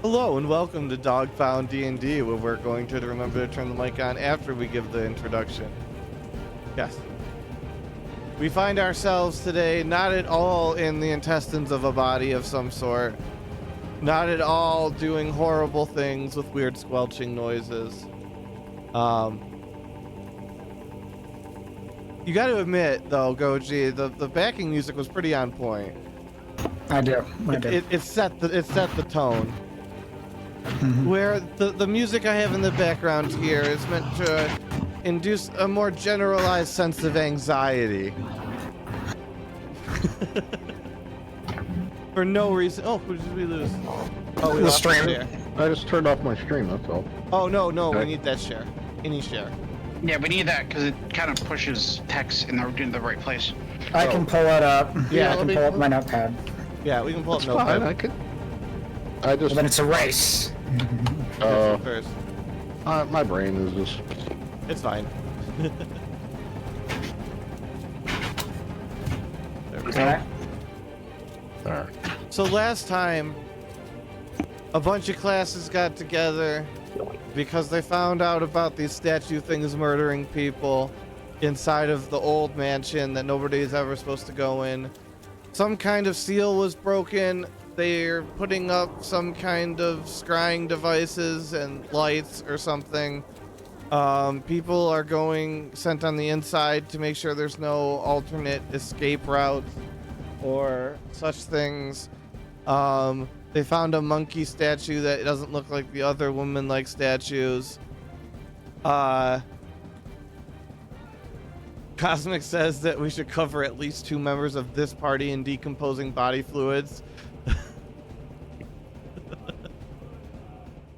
Hello and welcome to Dogfound D&D, where we're going to remember to turn the mic on after we give the introduction. Yes. We find ourselves today not at all in the intestines of a body of some sort. Not at all doing horrible things with weird squelching noises. You got to admit, though, Goji, the backing music was pretty on point. I do. It set the tone. Mm-hmm. Where the music I have in the background here is meant to induce a more generalized sense of anxiety. For no reason. Oh, who did we lose? Oh, we The lost the stream. share. I just turned off my stream, that's all. Oh, no, we Okay. need that share. Any share. Yeah, we need that because it kind of pushes text in the right place. I can pull it up. Yeah, I can pull up my notepad. Yeah, we can pull That's up fine, Notepad. I could... I Well, just... then it's a race. First. My brain is just... It's fine. There we go. Okay. Alright. So last time, a bunch of classes got together because they found out about these statue things murdering people inside of the old mansion that nobody's ever supposed to go in. Some kind of seal was broken. They're putting up some kind of scrying devices and lights or something. People are sent on the inside to make sure there's no alternate escape routes or such things. They found a monkey statue that doesn't look like the other woman-like statues. Cosmic says that we should cover at least 2 members of this party in decomposing body fluids.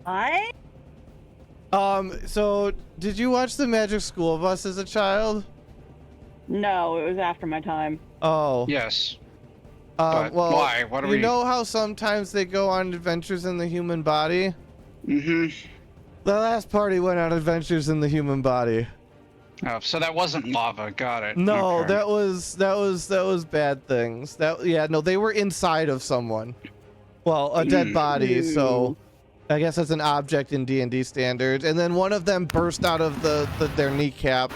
What? So did you watch the Magic School Bus as a child? No, it was after my time. Oh. Yes. But Well, why? What are you we? know how sometimes they go on adventures in the human body? Mm-hmm. The last party went on adventures in the human body. Oh, so that wasn't lava. Got it. No, Okay. that was bad things. They were inside of someone. Well, a dead body, so I guess that's an object in D&D standards. And then one of them burst out of their kneecap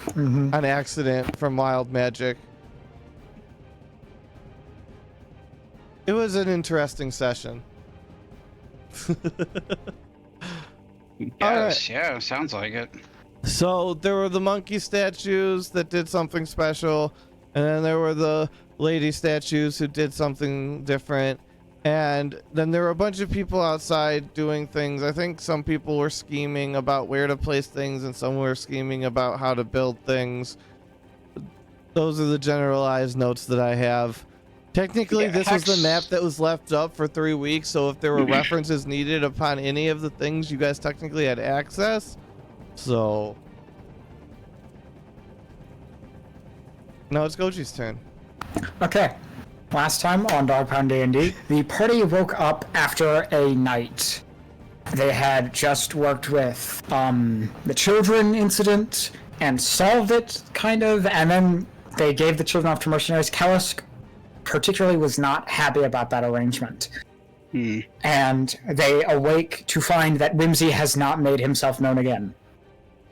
Mm-hmm. on accident from wild magic. It was an interesting session. Yes. Yeah. Sounds like it. So there were the monkey statues that did something special, and then there were the lady statues who did something different, and then there were a bunch of people outside doing things. I think some people were scheming about where to place things, and some were scheming about how to build things. Those are the generalized notes that I have. Technically, Yeah, this was the Hex- map that was left up for 3 weeks, so if there were references needed upon any of the things, you guys technically had access. So now it's Goji's turn. Okay. Last time on Dogpound D&D, the party woke up after a night. They had just worked with the children incident and solved it, kind of, and then they gave the children off to mercenaries. Kellisk particularly was not happy about that arrangement. And they awake to find that Whimsy has not made himself known again.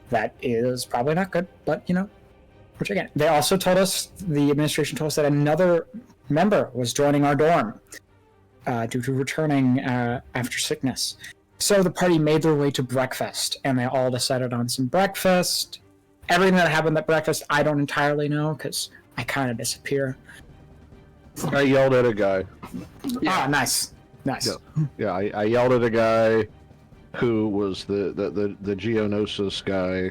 That is probably not good, but, which again, they also told us, the administration told us that another member was joining our dorm due to returning after sickness. So the party made their way to breakfast, and they all decided on some breakfast. Everything that happened at breakfast, I don't entirely know, because I kind of disappear. I yelled at a guy. Ah, nice. Yeah, I yelled at a guy who was the Geonosis guy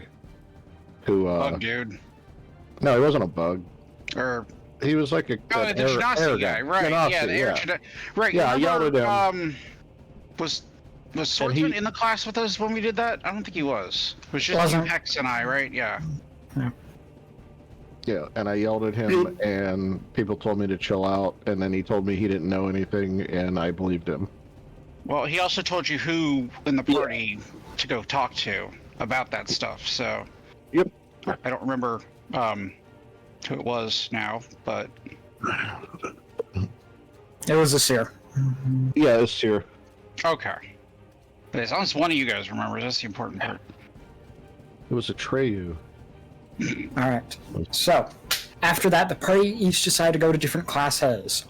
who, Bug dude. No, he wasn't a bug. Or He was like the air Genasi guy. Right. Yeah. The air. Right. Yeah, I remember, yelled at him. Was Swordsman in the class with us when we did that? I don't think he was. It was just you, Wasn't. Hex, and I, right? Yeah. Yeah, and I yelled at him, and people told me to chill out, and then he told me he didn't know anything, and I believed him. Well, he also told you who in the party to go talk to about that stuff. So. Yep. I don't remember who it was now, but It was a seer. Yeah, it's here. Okay. But as long as one of you guys remembers, that's the important part. It was Atreyu. All right. So, after that, the party each decided to go to different classes.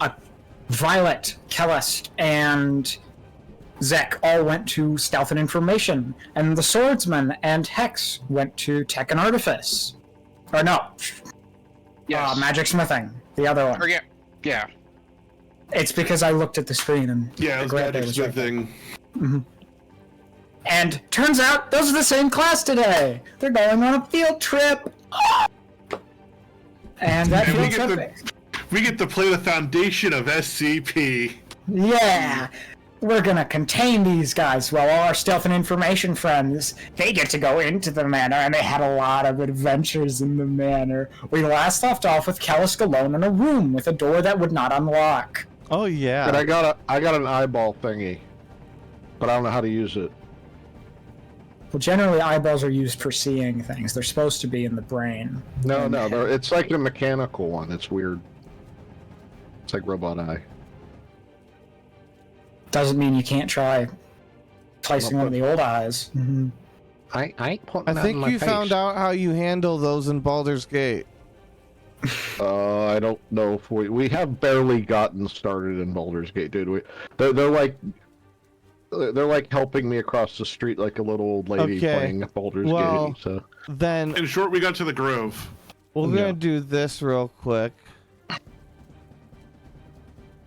Violet, Kellis, and Zek all went to Stealth and Information, and the Swordsman and Hex went to Tech and Artifice. Or no, Yes. Magic Smithing, the other one. Or yeah. It's because I looked at the screen and Yeah, the it's grade magic was right there. smithing. And turns out those are the same class today. They're going on a field trip. And that And field trip, we get to play the foundation of SCP. yeah, we're gonna contain these guys while all our Stealth and Information friends, they get to go into the manor, and they had a lot of adventures in the manor. We last left off with Kellis alone in a room with a door that would not unlock. Oh yeah. And I got an eyeball thingy, but I don't know how to use it. Well, generally eyeballs are used for seeing things. They're supposed to be in the brain. No, it's like a mechanical one. It's weird. It's like robot eye. Doesn't mean you can't try placing one of the old eyes. Mm-hmm. I ain't putting I that in think my you face. found out how you handle those in Baldur's Gate. I don't know if we have barely gotten started in Baldur's Gate, dude. They're like helping me across the street like a little old lady Okay. playing Baldur's Well, Gate. So Then In short, we got to the Grove. we're Yeah. gonna do this real quick.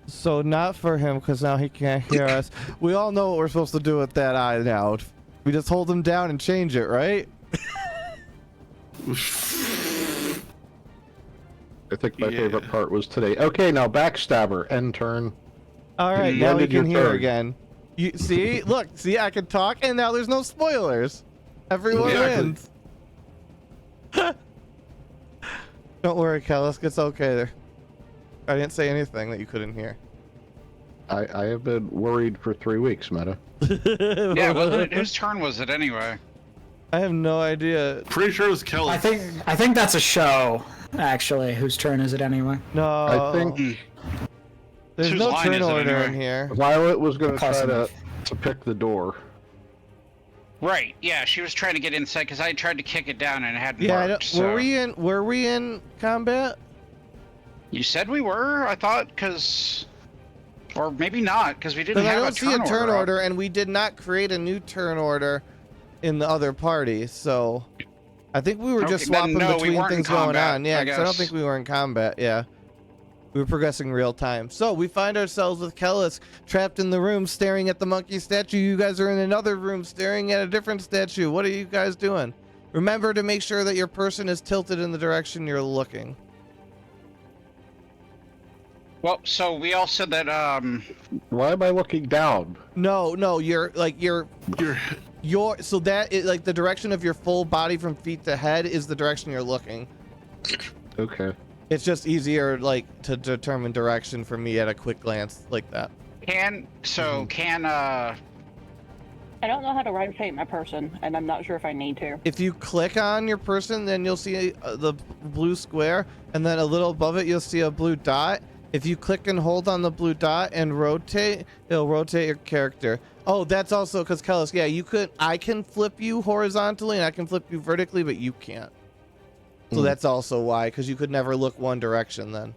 So not for him, because now he can't hear us. We all know what we're supposed to do with that eye now. We just hold him down and change it, right? I think my Yeah. favorite part was today. Okay, now backstabber, end turn. All right, You now we ended your can hear turn. again. You see? Look, see, I can talk, and now there's no spoilers. Everyone Exactly. wins. Don't worry, Kellis. It's okay. I didn't say anything that you couldn't hear. I have been worried for 3 weeks, Meta. Yeah, whose turn was it anyway? I have no idea. Pretty sure it was Kelly. I think that's a show, actually. Whose turn is it anyway? No. I think there's Whose no line turn is it order in anyway? here. Violet was going to Close try enough. to pick the door. Right. Yeah, she was trying to get inside because I tried to kick it down and it hadn't Yeah, worked. So. were we in combat? You said we were. I thought because, or maybe not because we didn't Because I have don't see a turn up. order, and we did not create a new turn order in the other party. So I think we were just Okay, then swapping no, we between weren't in things going combat, on. Yeah, I because I don't guess. think we were in combat. Yeah. We were progressing real time. So we find ourselves with Kellis trapped in the room staring at the monkey statue. You guys are in another room staring at a different statue. What are you guys doing? Remember to make sure that your person is tilted in the direction you're looking. Well, so we all said that. Why am I looking down? No, you're You're so that is like the direction of your full body from feet to head is the direction you're looking. Okay. It's just easier like to determine direction for me at a quick glance like that. can I don't know how to rotate my person, and I'm not sure if I need to. If you click on your person, then you'll see the blue square, and then a little above it you'll see a blue dot. If you click and hold on the blue dot and rotate, it'll rotate your character. Oh, that's also because Kellis, yeah, I can flip you horizontally and I can flip you vertically, but you can't. So that's also why, because you could never look one direction then.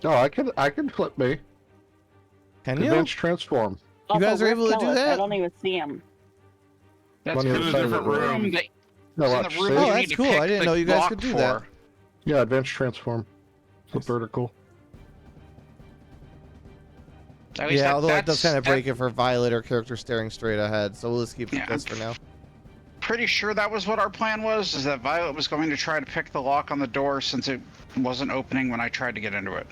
No, I can flip me. Can you? Advanced transform. You guys are where's able to do Kellis? that? I don't even see him. that's One in other a side of the different room. that- No, it's in watch. the room see? Oh, you that's need to cool. pick I didn't the know you guys block could do for. that. Yeah, advanced transform. Flip vertical. At least Yeah, although it does kind of that- break it for Violet or character staring straight ahead, so we'll just keep Yeah. this for now. Pretty sure that was what our plan was. Is that Violet was going to try to pick the lock on the door since it wasn't opening when I tried to get into it.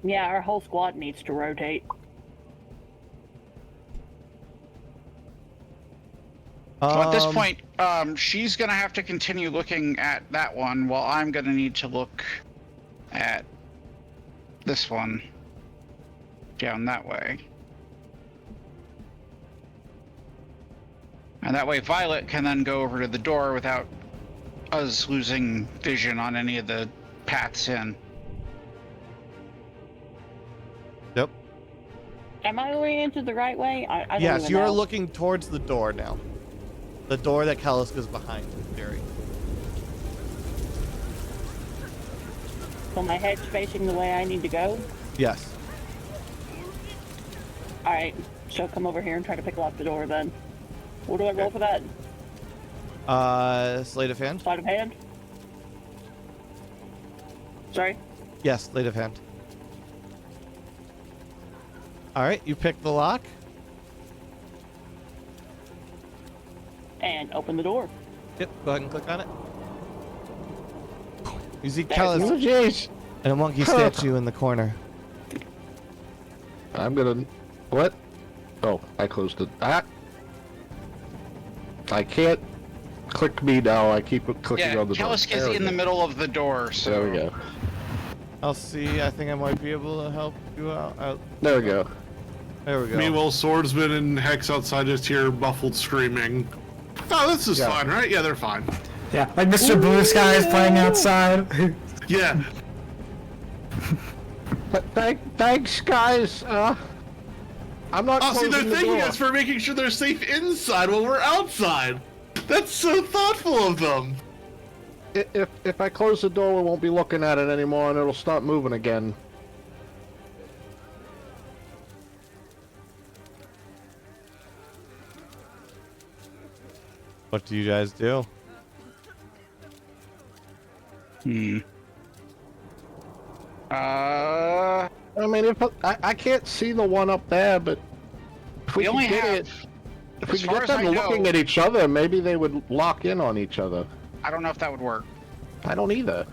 Yeah, our whole squad needs to rotate. Well, at this Um, point, she's gonna have to continue looking at that one, while I'm gonna need to look at this one down that way. And that way Violet can then go over to the door without us losing vision on any of the paths in. Yep. Am I oriented the right way? I don't Yes, even you are know. looking towards the door now. The door that Kaliska's behind, in theory. So my head's facing the way I need to go? Yes. Alright, so come over here and try to pick lock the door then. What do I roll for that? Sleight of hand? Sleight of hand? Sorry? Yes, sleight of hand. Alright, you pick the lock. And open the door. Yep, go ahead and click on it. You see There's Kalis Oh, jeez. and a monkey statue in the corner. I'm gonna... What? Oh, I closed it. Ah! I can't click me now. I keep clicking Yeah, on the door. Kalisk is There we in the go. middle of the door, so... There we go. I'll see. I think I might be able to help you out. There we go. There we go. Meanwhile, Swordsman and Hex outside just hear muffled screaming. Oh, this is Yeah. fine, right? Yeah, they're fine. Yeah, like Mr. Blue Sky is playing outside. Yeah. But thanks, guys. I'm not Oh, see, closing they're the thanking door. us for making sure they're safe inside while we're outside. That's so thoughtful of them. If I close the door, we won't be looking at it anymore, and it'll start moving again. What do you guys do? I mean, if I can't see the one up there, but if we We only could get have... it, if we as could far get as them I looking know- at each other, maybe they would lock in on each other. I don't know if that would work. I don't either.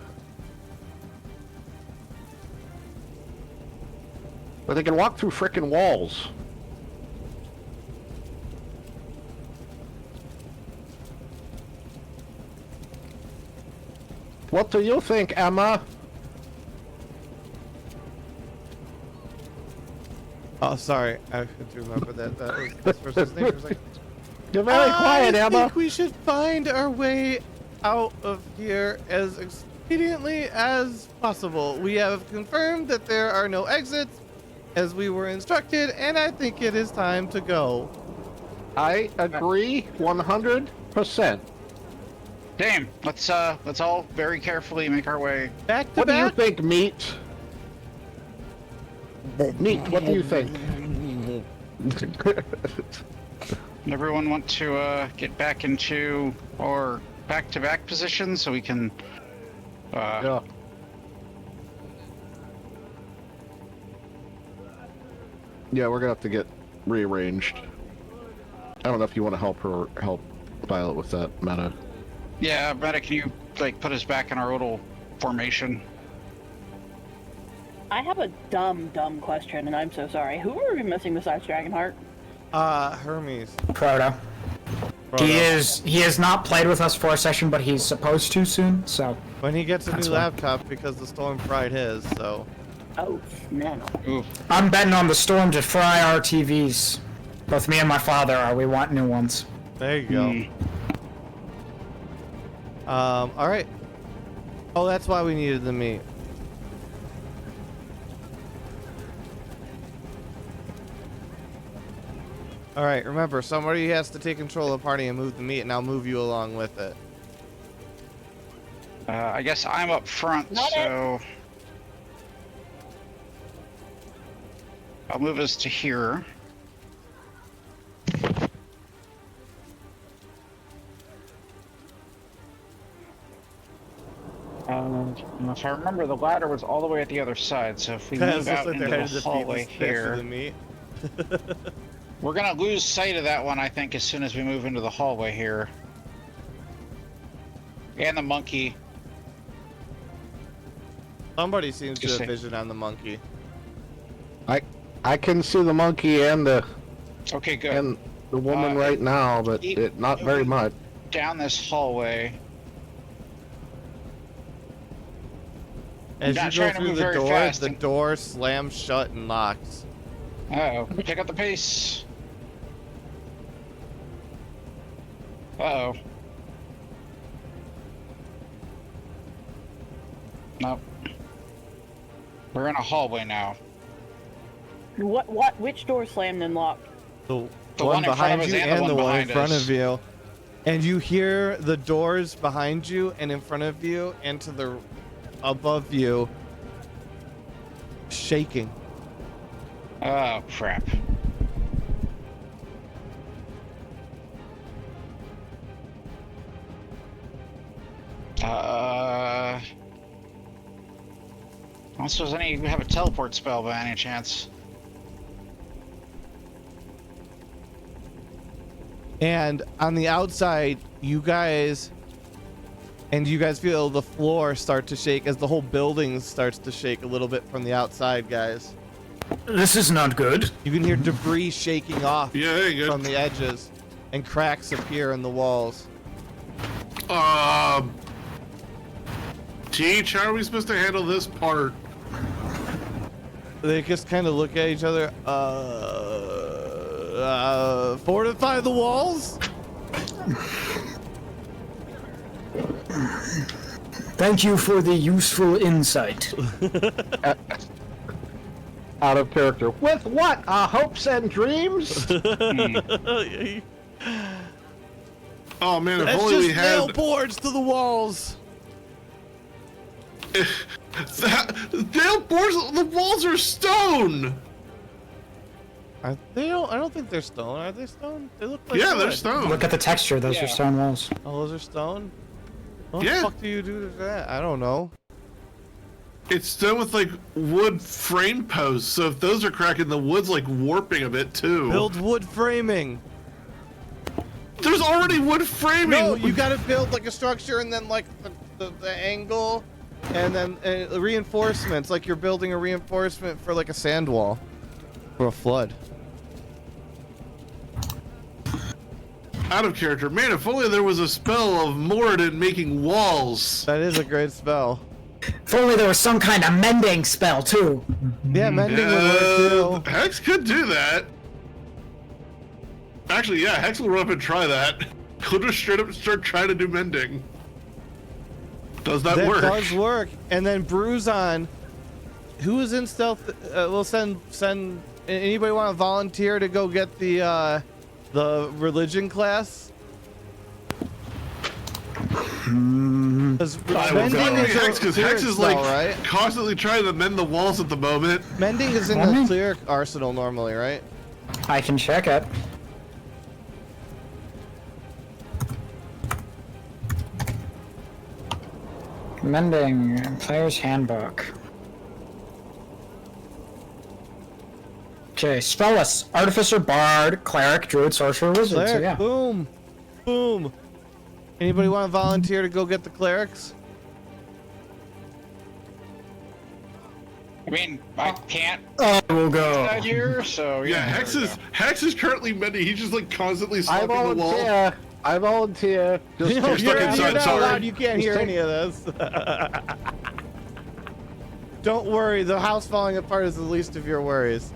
But they can walk through frickin' walls. What do you think, Emma? Oh, sorry. I do remember that. That was this person's name for a second. You're very quiet, I Emma. think we should find our way out of here as expediently as possible. We have confirmed that there are no exits, as we were instructed, and I think it is time to go. I agree 100%. Damn, let's all very carefully make our way. Back to What do you back. think, Meat? Meat, what do you think? Everyone want to get back into our back-to-back position so we can... Yeah. Yeah, we're gonna have to get rearranged. I don't know if you want to help Violet with that meta. Yeah, Meta, can you, like, put us back in our little formation? I have a dumb question, and I'm so sorry. Who are we missing besides Dragonheart? Hermes. Proto. Proto. He has not played with us for a session, but he's supposed to soon, so. When he gets a That's new fine. laptop because the storm fried his, so. Oh, no. Ooh. I'm betting on the storm to fry our TVs. Both me and my father are. We want new ones. There you go. Alright. Oh, that's why we needed the meat. Alright, remember, somebody has to take control of the party and move the meat, and I'll move you along with it. I guess I'm up front, Not it. so... I'll move us to here. If I remember, the ladder was all the way at the other side, so if we It move looks out like into they're headed the to feed hallway this fish to the here, meat. we're gonna lose sight of that one, I think, as soon as we move into the hallway here. And the monkey. Somebody seems to Just have say- vision on the monkey. I can see the monkey and the Okay, good. woman right now, but not very much. Down this hallway. As not you go trying to through move the very door, fast the and- door slams shut and locks. Uh-oh. Pick up the pace. Uh-oh. Nope. We're in a hallway now. Which door slammed and locked? The The one one in front of behind us you and the and one the one in behind front us. of you. And you hear the doors behind you and in front of you and to the above you shaking. Oh, crap. I don't suppose any of you have a teleport spell by any chance. And on the outside, you guys feel the floor start to shake as the whole building starts to shake a little bit from the outside, guys. This is not good. You can hear debris shaking off Yeah, there you go. from the edges and cracks appear in the walls. Teach, how are we supposed to handle this part? They just kind of look at each other. Fortify the walls? Thank you for the useful insight. Out of character. With what? Hopes and dreams? Oh man, if Let's only we just nail had. boards to the walls. Nail boards. The walls are stone. I don't think they're stone. Are they stone? They look like Yeah, they're wood. stone. Look at the texture. Those Yeah. are stone walls. Oh, those are stone? What Yeah. the fuck do you do to that? I don't know. It's done with like wood frame posts, so if those are cracking, the wood's like warping a bit too. Build wood framing. There's already wood framing. No, you gotta build like a structure and then like the angle and then reinforcements, like you're building a reinforcement for like a sand wall for a flood. Out of character, man. If only there was a spell of Moradin making walls. That is a great spell. If only there was some kind of mending spell too. Yeah, mending would work too. Hex could do that. Actually, yeah, Hex will run up and try that. He'll just straight up start trying to do mending. Does that work? does work. And then Bruzon, who is in stealth? We'll send. Anybody want to volunteer to go get the religion class? Because I will mending validate is a Hex because cleric Hex is spell, like right? constantly trying to mend the walls at the moment. Mending is in the Mending? cleric arsenal normally, right? I can check it. Mending, player's handbook. Okay, spell lists: artificer, bard, cleric, druid, sorcerer, wizard. Cleric, So yeah. boom, boom. Anybody want to volunteer to go get the clerics? I mean, I can't I will go. out here, so Yeah, there we go. Hex is currently mending. He's just like constantly I slapping the wall. volunteer. I volunteer. Just No, you're stuck you're inside, not sorry. allowed. You can't hear Just any of this. Don't worry, the house falling apart is the least of your worries.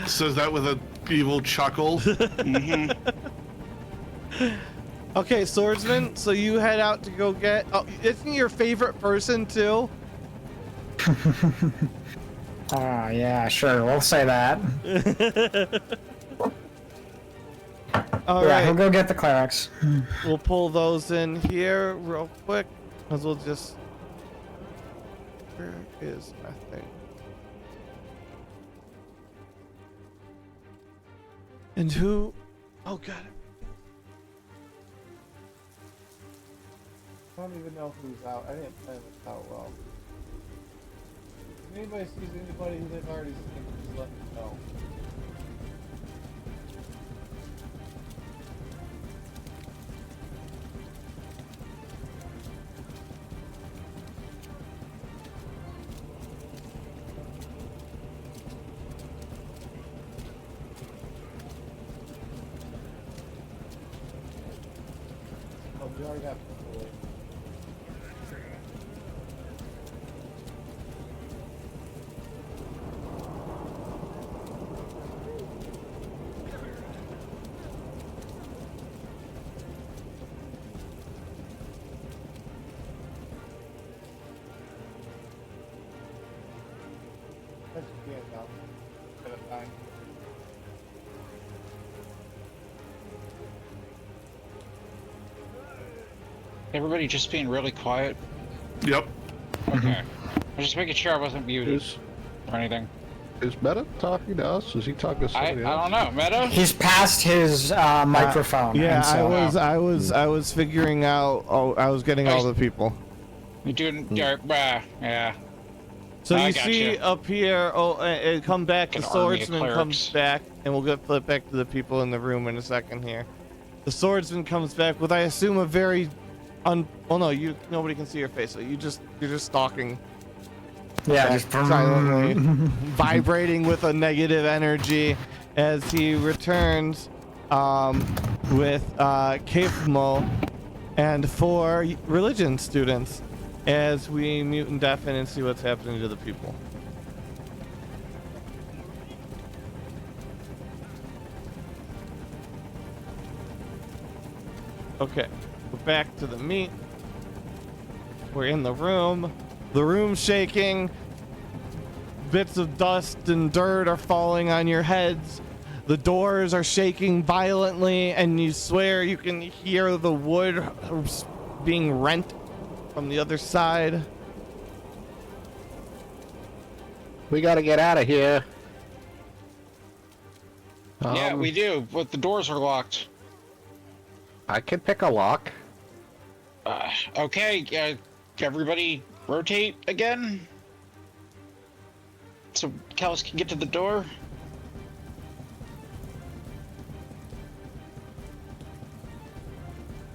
Says that with a evil chuckle. Okay, swordsman, so you head out to go get... Oh, isn't your favorite person, too? Oh yeah, sure. We'll say that. All Yeah, he'll right, go get the clerics. we'll pull those in here real quick, because we'll just... Where is my thing? And who... Oh, got it. I don't even know who's out. I didn't plan this out well. If anybody sees anybody who they've already seen, just let me know. Oh, we already got people waiting. Everybody just being really quiet. Yep. Okay. I'm just making sure I wasn't muted Is or anything. Meta talking to us? Is he talking to I somebody else? don't know. Meta? He's past his microphone. Yeah, and so, I was figuring out. Oh, I was getting all the people. You're doing. Yeah. So I you got see you. up here. Oh, come back. The An army of swordsman clerics. comes back, and we'll get flip back to the people in the room in a second here. The swordsman comes back with, I assume, a very well, no, nobody can see your face, so you're just stalking. yeah, back just silently, vibrating with a negative energy as he returns with Kafmo and 4 religion students as we mute and deafen and see what's happening to the people. Okay, we're back to the meat. We're in the room. The room's shaking. Bits of dust and dirt are falling on your heads. The doors are shaking violently, and you swear you can hear the wood being rent from the other side. We gotta get out of here. Yeah, we do, but the doors are locked. I can pick a lock. Okay, everybody rotate again. So Callus can get to the door.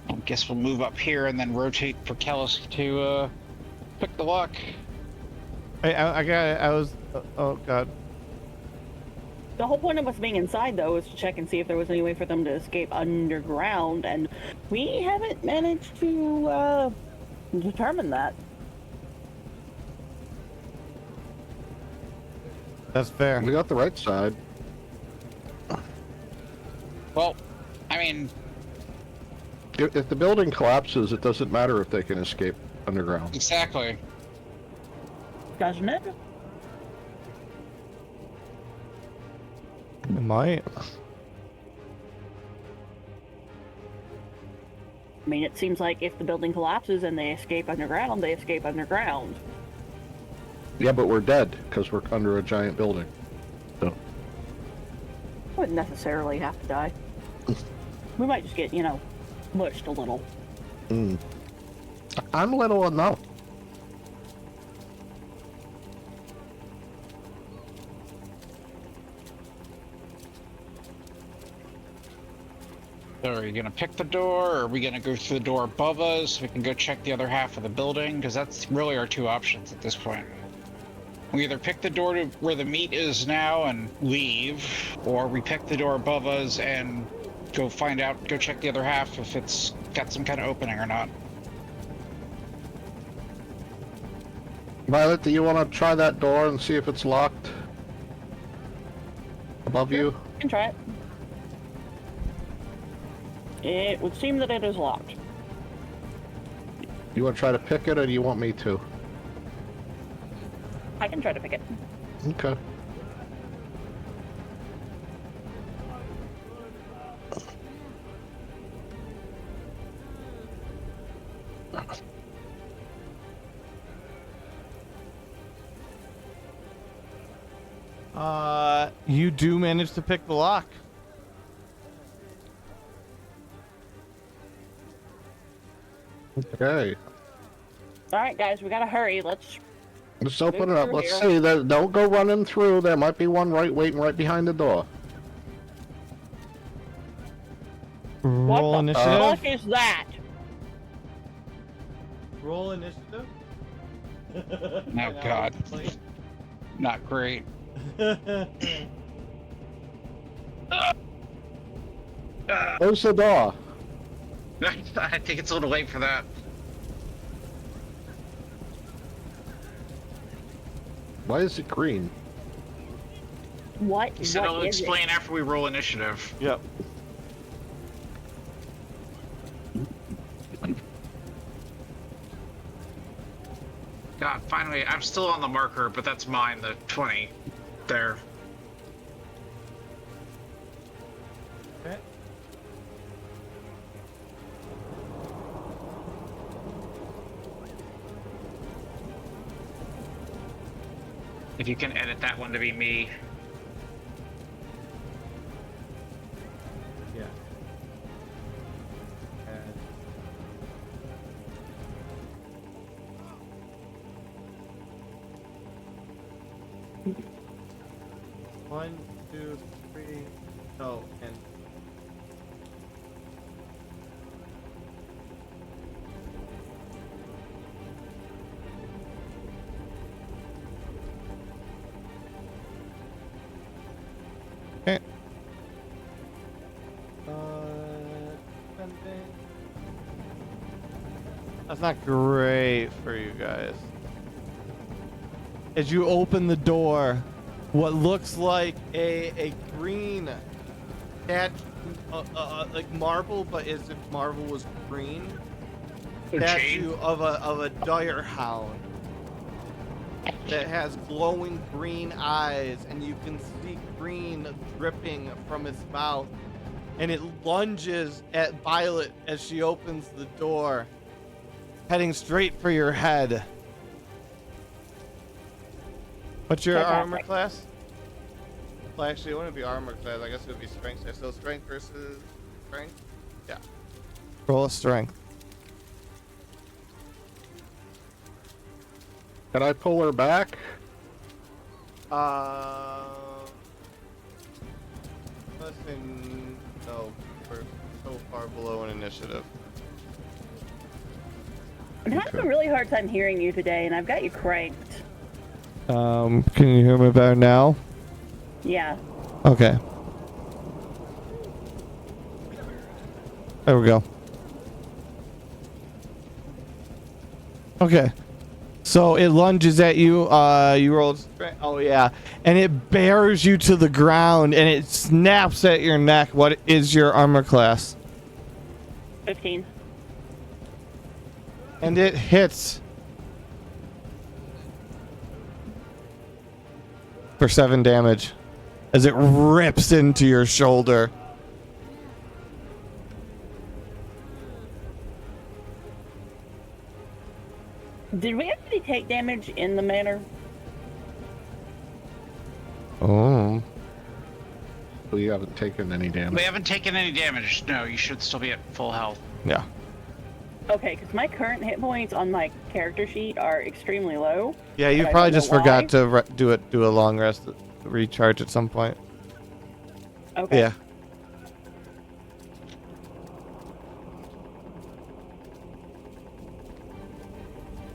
I guess we'll move up here and then rotate for Callus to pick the lock. I got it. I was. Oh god. The whole point of us being inside, though, is to check and see if there was any way for them to escape underground, and we haven't managed to determine that. That's fair. We got the right side. Well, I mean, If the building collapses, it doesn't matter if they can escape underground. exactly. Doesn't it? It might. I mean, it seems like if the building collapses and they escape underground, they escape underground. Yeah, but we're dead because we're under a giant building. So Wouldn't necessarily have to die. We might just get, mushed a little. I'm little enough. So are you gonna pick the door, or are we gonna go through the door above us? We can go check the other half of the building, because that's really our 2 options at this point. We either pick the door to where the meat is now and leave, or we pick the door above us and go check the other half if it's got some kind of opening or not. Violet, do you want to try that door and see if it's locked? Above you? You can try it. It would seem that it is locked. You want to try to pick it, or do you want me to? I can try to pick it. Okay. You do manage to pick the lock. Okay. All right, guys, we gotta hurry. Let's. Let's open Move it up. through Let's here. see. Don't go running through. There might be one waiting right behind the door. Roll What the initiative. fuck is that? Roll initiative. Oh god. Not great. Close the door. I think it's a little late for that. Why is it green? What? He said what I'll is explain after we roll initiative. Yep. God, finally, I'm still on the marker, but that's mine, the 20. there. Okay. If you can edit that one to be me. Yeah. And one, two, three. Oh, and okay. Spending. That's not great for you guys. As you open the door, what looks like a green like marble, but as if marble was green, statue of a dire hound that has glowing green eyes, and you can see green dripping from its mouth, and it lunges at Violet as she opens the door, heading straight for your head. What's your armor class? Well, actually, it wouldn't be armor class. I guess it would be strength. So strength versus strength? Yeah. Roll a strength. Can I pull her back? Listen, no, we're so far below an initiative. I'm having a really hard time hearing you today, and I've got you cranked. Can you hear me better now? Yeah. Okay. There we go. Okay. So it lunges at you. You rolled strength. Oh yeah, and it bears you to the ground, and it snaps at your neck. What is your armor class? 15. And it hits for 7 damage as it rips into your shoulder. Did we actually take damage in the manor? Oh. We haven't taken any damage. We haven't taken any damage. No, you should still be at full health. Yeah. Okay, because my current hit points on my character sheet are extremely low. Yeah, you but I probably don't just know forgot why. to do a long rest, recharge at some point. Okay. Yeah.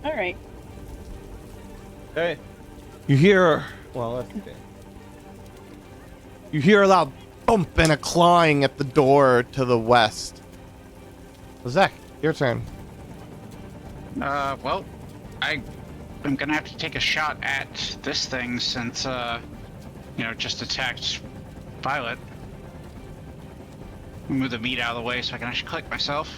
All right. Hey. You hear? Well, let's see. You hear a loud bump and a clawing at the door to the west. Zach, your turn. Well, I'm gonna have to take a shot at this thing since, just attacked Violet. Move the meat out of the way so I can actually click myself.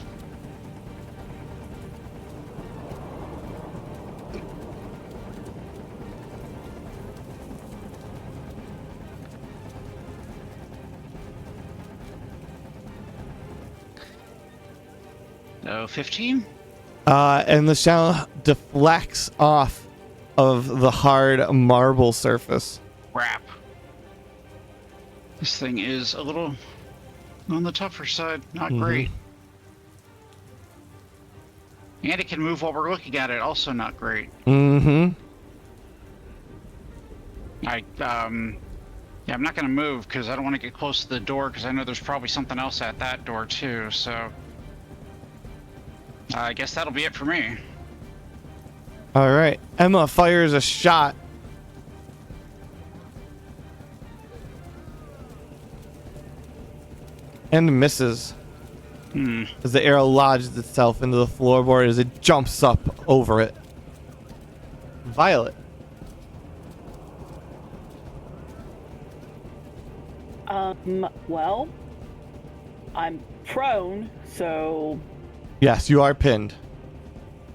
So 15? And the shell deflects off of the hard marble surface. Crap. This thing is a little on the tougher side. Not great. And it can move while we're looking at it. Also not great. Mm-hmm. Yeah, I'm not going to move because I don't want to get close to the door because I know there's probably something else at that door too, so... I guess that'll be it for me. All right. Emma fires a shot. And misses. As the arrow lodges itself into the floorboard as it jumps up over it. Violet. Well, I'm prone, so... Yes, you are pinned.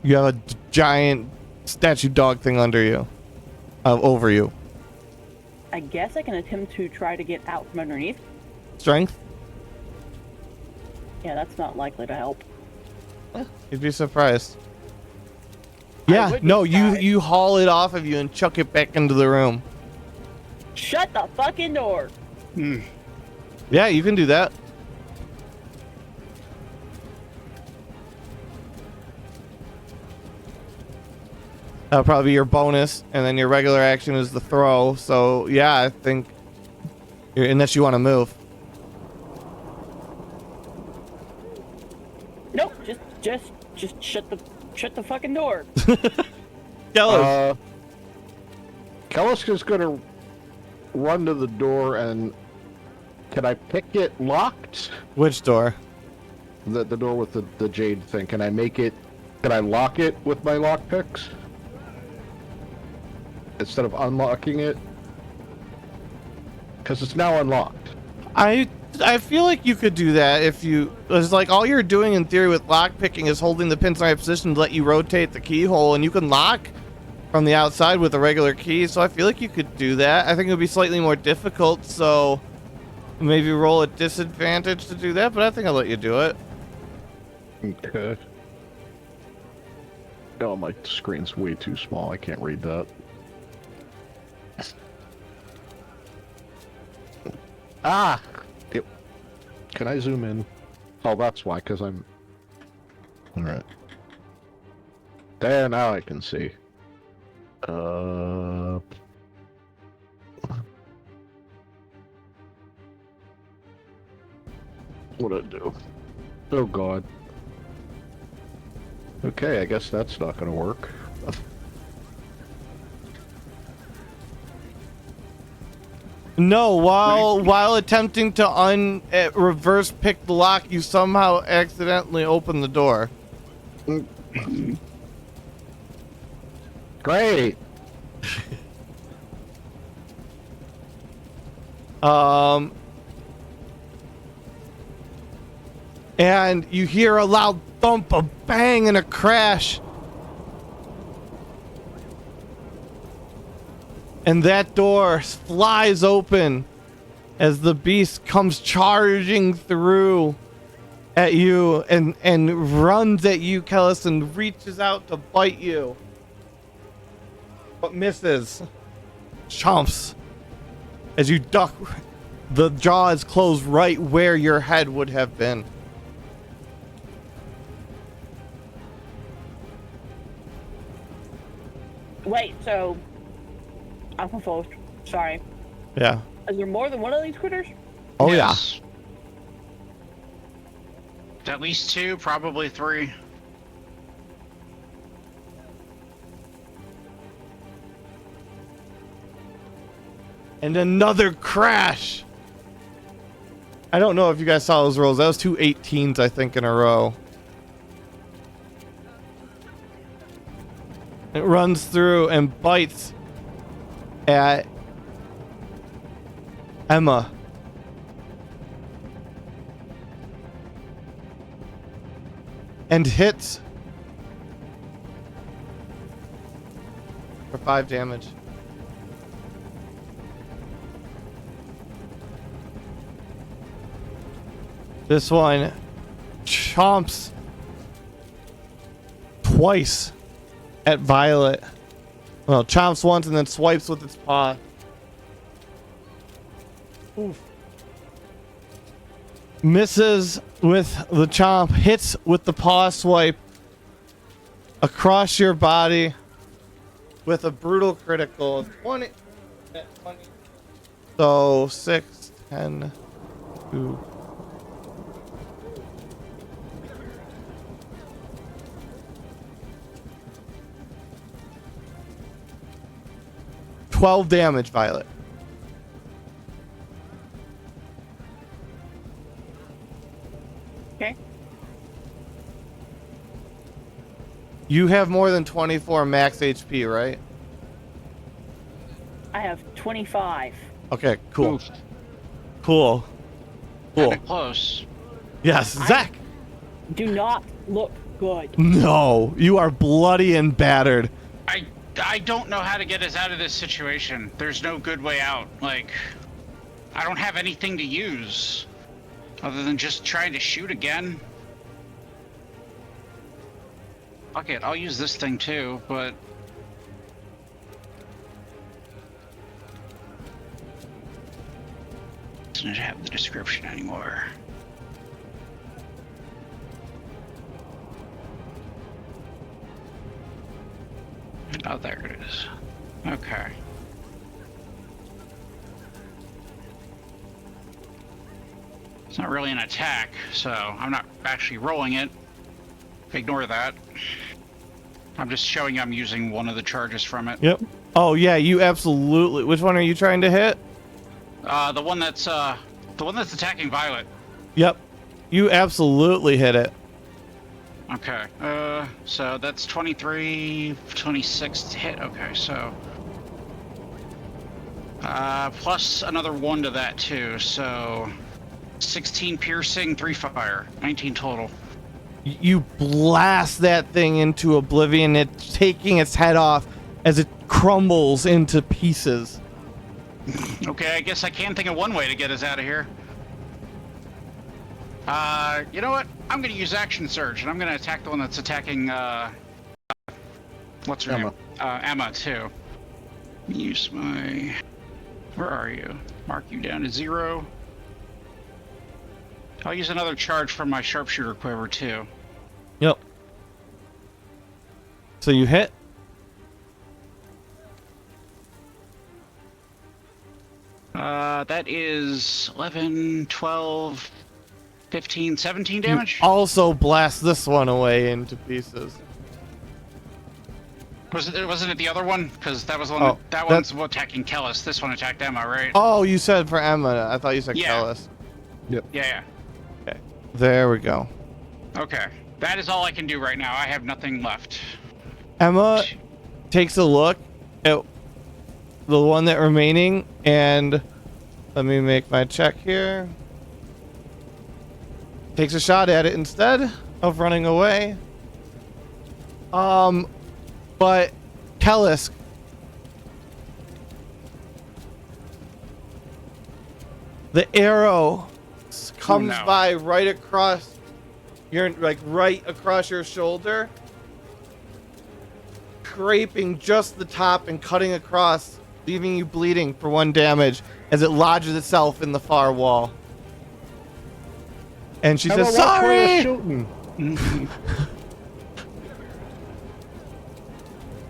You have a giant statue dog thing under you. Over you. I guess I can attempt to try to get out from underneath. Strength? Yeah, that's not likely to help. You'd be surprised. I Yeah, would be no, surprised. you haul it off of you and chuck it back into the room. Shut the fucking door! Yeah, you can do that. That'll probably be your bonus, and then your regular action is the throw. So yeah, I think, unless you want to move. Nope, just shut the fucking door. Kellis. Kellisk is gonna run to the door and can I pick it locked? Which door? The door with the jade thing. Can I lock it with my lock picks? Instead of unlocking it? Because it's now unlocked. I feel like you could do that if you. It's like all you're doing in theory with lock picking is holding the pins in the right position to let you rotate the keyhole, and you can lock from the outside with a regular key. So I feel like you could do that. I think it would be slightly more difficult. So maybe roll a disadvantage to do that, but I think I'll let you do it. Okay. Oh, my screen's way too small. I can't read that. Ah! Can I zoom in? Oh, that's why, because I'm... Alright. There, now I can see. What'd I do? Oh, God. Okay, I guess that's not gonna work. No, while attempting to reverse pick the lock, you somehow accidentally open the door. Great! And you hear a loud thump, a bang, and a crash. And that door flies open as the beast comes charging through at you and runs at you, Kellis, and reaches out to bite you. But misses. Chomps. As you duck, the jaw is closed right where your head would have been. Wait, so I'm confused. Sorry. Yeah. Is there more than one of these critters? Oh, Yes. At least 2, probably 3. And another crash. I don't know if you guys saw those rolls. That was 2 18s, I think, in a row. It runs through and bites at Emma. And hits for 5 damage. This one chomps twice at Violet. Well, chomps once and then swipes with its paw. Oof. Misses with the chomp, hits with the paw swipe across your body with a brutal critical of 20. So 6, 10, 2. $12 damage, Violet. Okay. You have more than 24 max HP, right? I have 25. Okay, cool. Oof. Cool. Cool. Kinda close. Yes, Zach. Do not look good. No, you are bloody and battered. I don't know how to get us out of this situation. There's no good way out. Like, I don't have anything to use other than just trying to shoot again. Fuck it, I'll use this thing too, but it doesn't have the description anymore. Oh, there it is. Okay. It's not really an attack, so I'm not actually rolling it. Ignore that. I'm just showing I'm using one of the charges from it. Yep. Oh yeah, you absolutely. Which one are you trying to hit? The one that's attacking Violet. Yep. You absolutely hit it. Okay. So that's 23, 26 to hit. Okay, so plus another 1 to that too. So 16 piercing, 3 fire, 19 total. You blast that thing into oblivion, it's taking its head off as it crumbles into pieces. Okay, I guess I can think of one way to get us out of here. You know what? I'm gonna use Action Surge, and I'm gonna attack the one that's attacking, what's her name? Emma, too. Use my... Where are you? Mark you down to 0. I'll use another charge from my Sharpshooter Quiver, too. Yep. So you hit? That is 11, 12, 15, 17 damage? You also blast this one away into pieces. Wasn't it the other one? Because that was the one that one's attacking Kellis. This one attacked Emma, right? Oh, you said for Emma. I thought you said Yeah. Kellis. Yep. Yeah. Okay. There we go. Okay. That is all I can do right now. I have nothing left. Emma takes a look at the one that remaining, and let me make my check here. Takes a shot at it instead of running away. But Kellis, the arrow comes by right across your, like right across your shoulder, scraping just the top and cutting across, leaving you bleeding for 1 damage as it lodges itself in the far wall. And she says, "Sorry."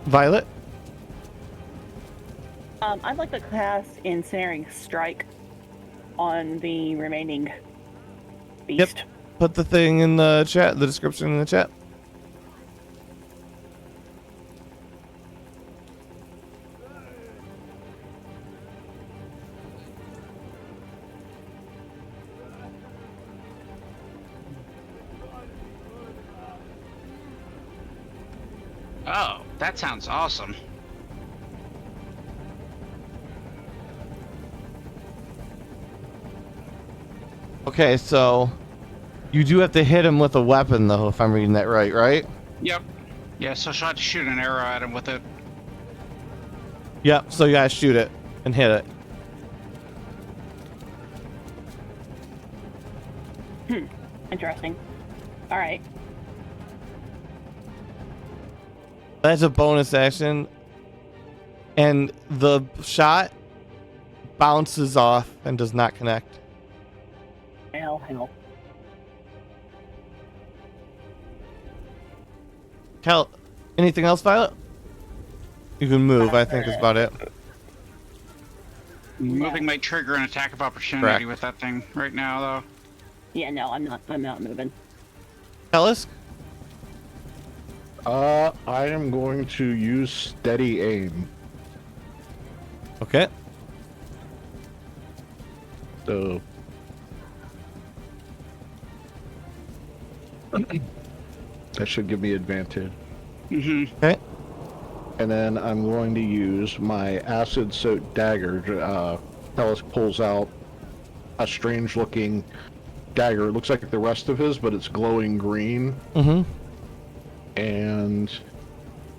Violet? I'd like to cast Ensnaring Strike on the remaining beast. Yep. Put the thing in the chat, the description in the chat. Oh, that sounds awesome. Okay, so you do have to hit him with a weapon, though, if I'm reading that right? Yep. Yeah, so she'll have to shoot an arrow at him with it. Yep, so you gotta shoot it and hit it. Interesting. Alright. That's a bonus action. And the shot bounces off and does not connect. Hell. Anything else, Violet? You can move, I think is about it. Moving might trigger an attack of opportunity with that thing right now, though. Yeah, no, I'm not moving. Kellis? I am going to use steady aim. Okay. So that should give me advantage. Okay. And then I'm going to use my acid-soaked dagger. Ellis pulls out a strange-looking dagger. It looks like the rest of his, but it's glowing green. Mm-hmm. And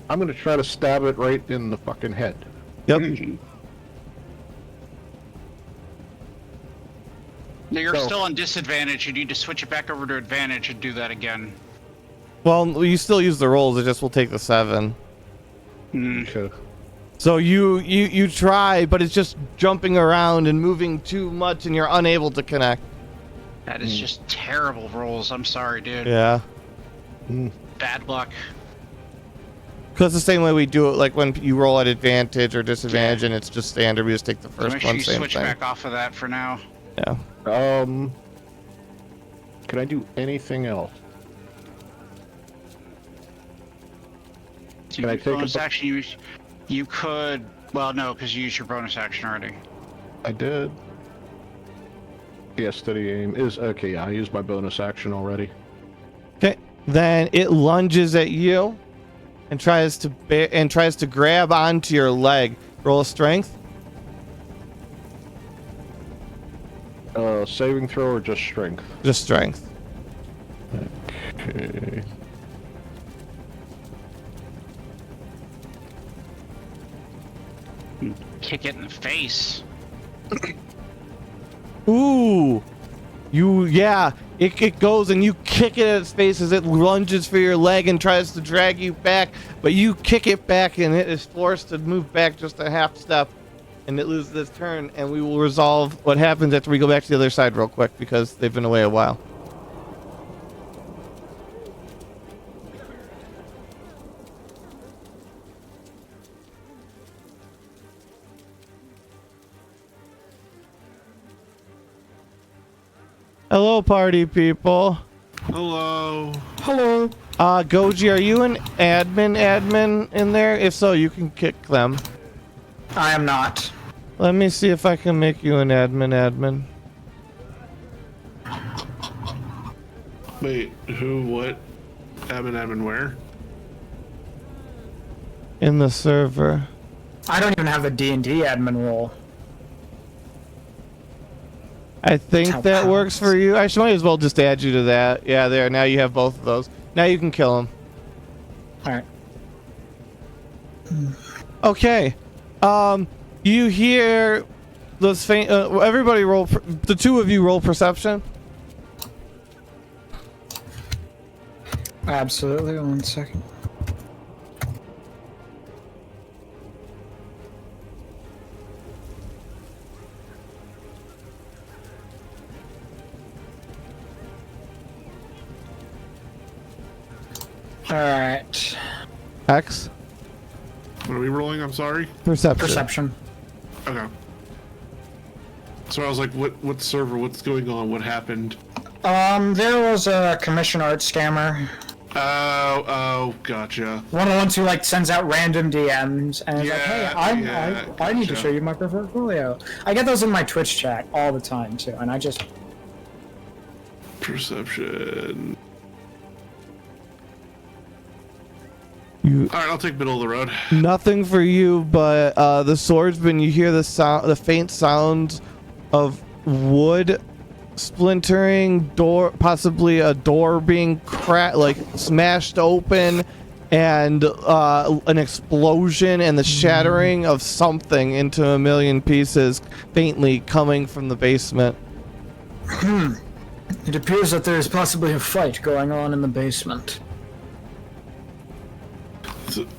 I'm gonna try to stab it right in the fucking head. Yep. No, you're So- still on disadvantage. You need to switch it back over to advantage and do that again. Well, you still use the rolls. It just will take the 7. Okay. So you try, but it's just jumping around and moving too much, and you're unable to connect. That is just terrible rolls. I'm sorry, dude. Yeah. Bad luck. Because the same way we do it, like when you roll at advantage or disadvantage, and it's just standard. We just take the So first make sure one. you Same switch thing. back off of that for now. Yeah. Can I do anything else? So Can I you take a bonus bu- action, you could. Well, no, because you used your bonus action already. I did. Yeah, steady aim is okay. Yeah, I used my bonus action already. Okay. Then it lunges at you, and tries to grab onto your leg. Roll a strength. Saving throw or just strength? Just strength. Okay. Kick it in the face. Ooh. It goes and you kick it at its face as it lunges for your leg and tries to drag you back, but you kick it back and it is forced to move back just a half step, and it loses its turn, and we will resolve what happens after we go back to the other side real quick because they've been away a while. Hello, party people. Hello. Hello. Goji, are you an admin in there? If so, you can kick them. I am not. Let me see if I can make you an admin. Wait, who, what? Admin, where? In the server. I don't even have the D&D admin role. I think How that works powerful. for you. I might as well just add you to that. Yeah, there. Now you have both of those. Now you can kill him. All right. Okay. You hear those faint. Everybody roll. The two of you roll perception. Absolutely. 1 second. All right. X. What are we rolling? I'm sorry. Perception. Perception. Okay. So I was like, what server? What's going on? What happened? There was a commission art scammer. Oh, gotcha. One of the ones who like sends out random DMs and is like, "Hey, Yeah, I need to gotcha. show you my portfolio." I get those in my Twitch chat all the time too, and I just Perception. You. All right, I'll take middle of the road. Nothing for you, but the swordsman. You hear the sound, the faint sounds of wood splintering, door, possibly a door being smashed open, and an explosion and the shattering of something into a million pieces, faintly coming from the basement. it appears that there is possibly a fight going on in the basement.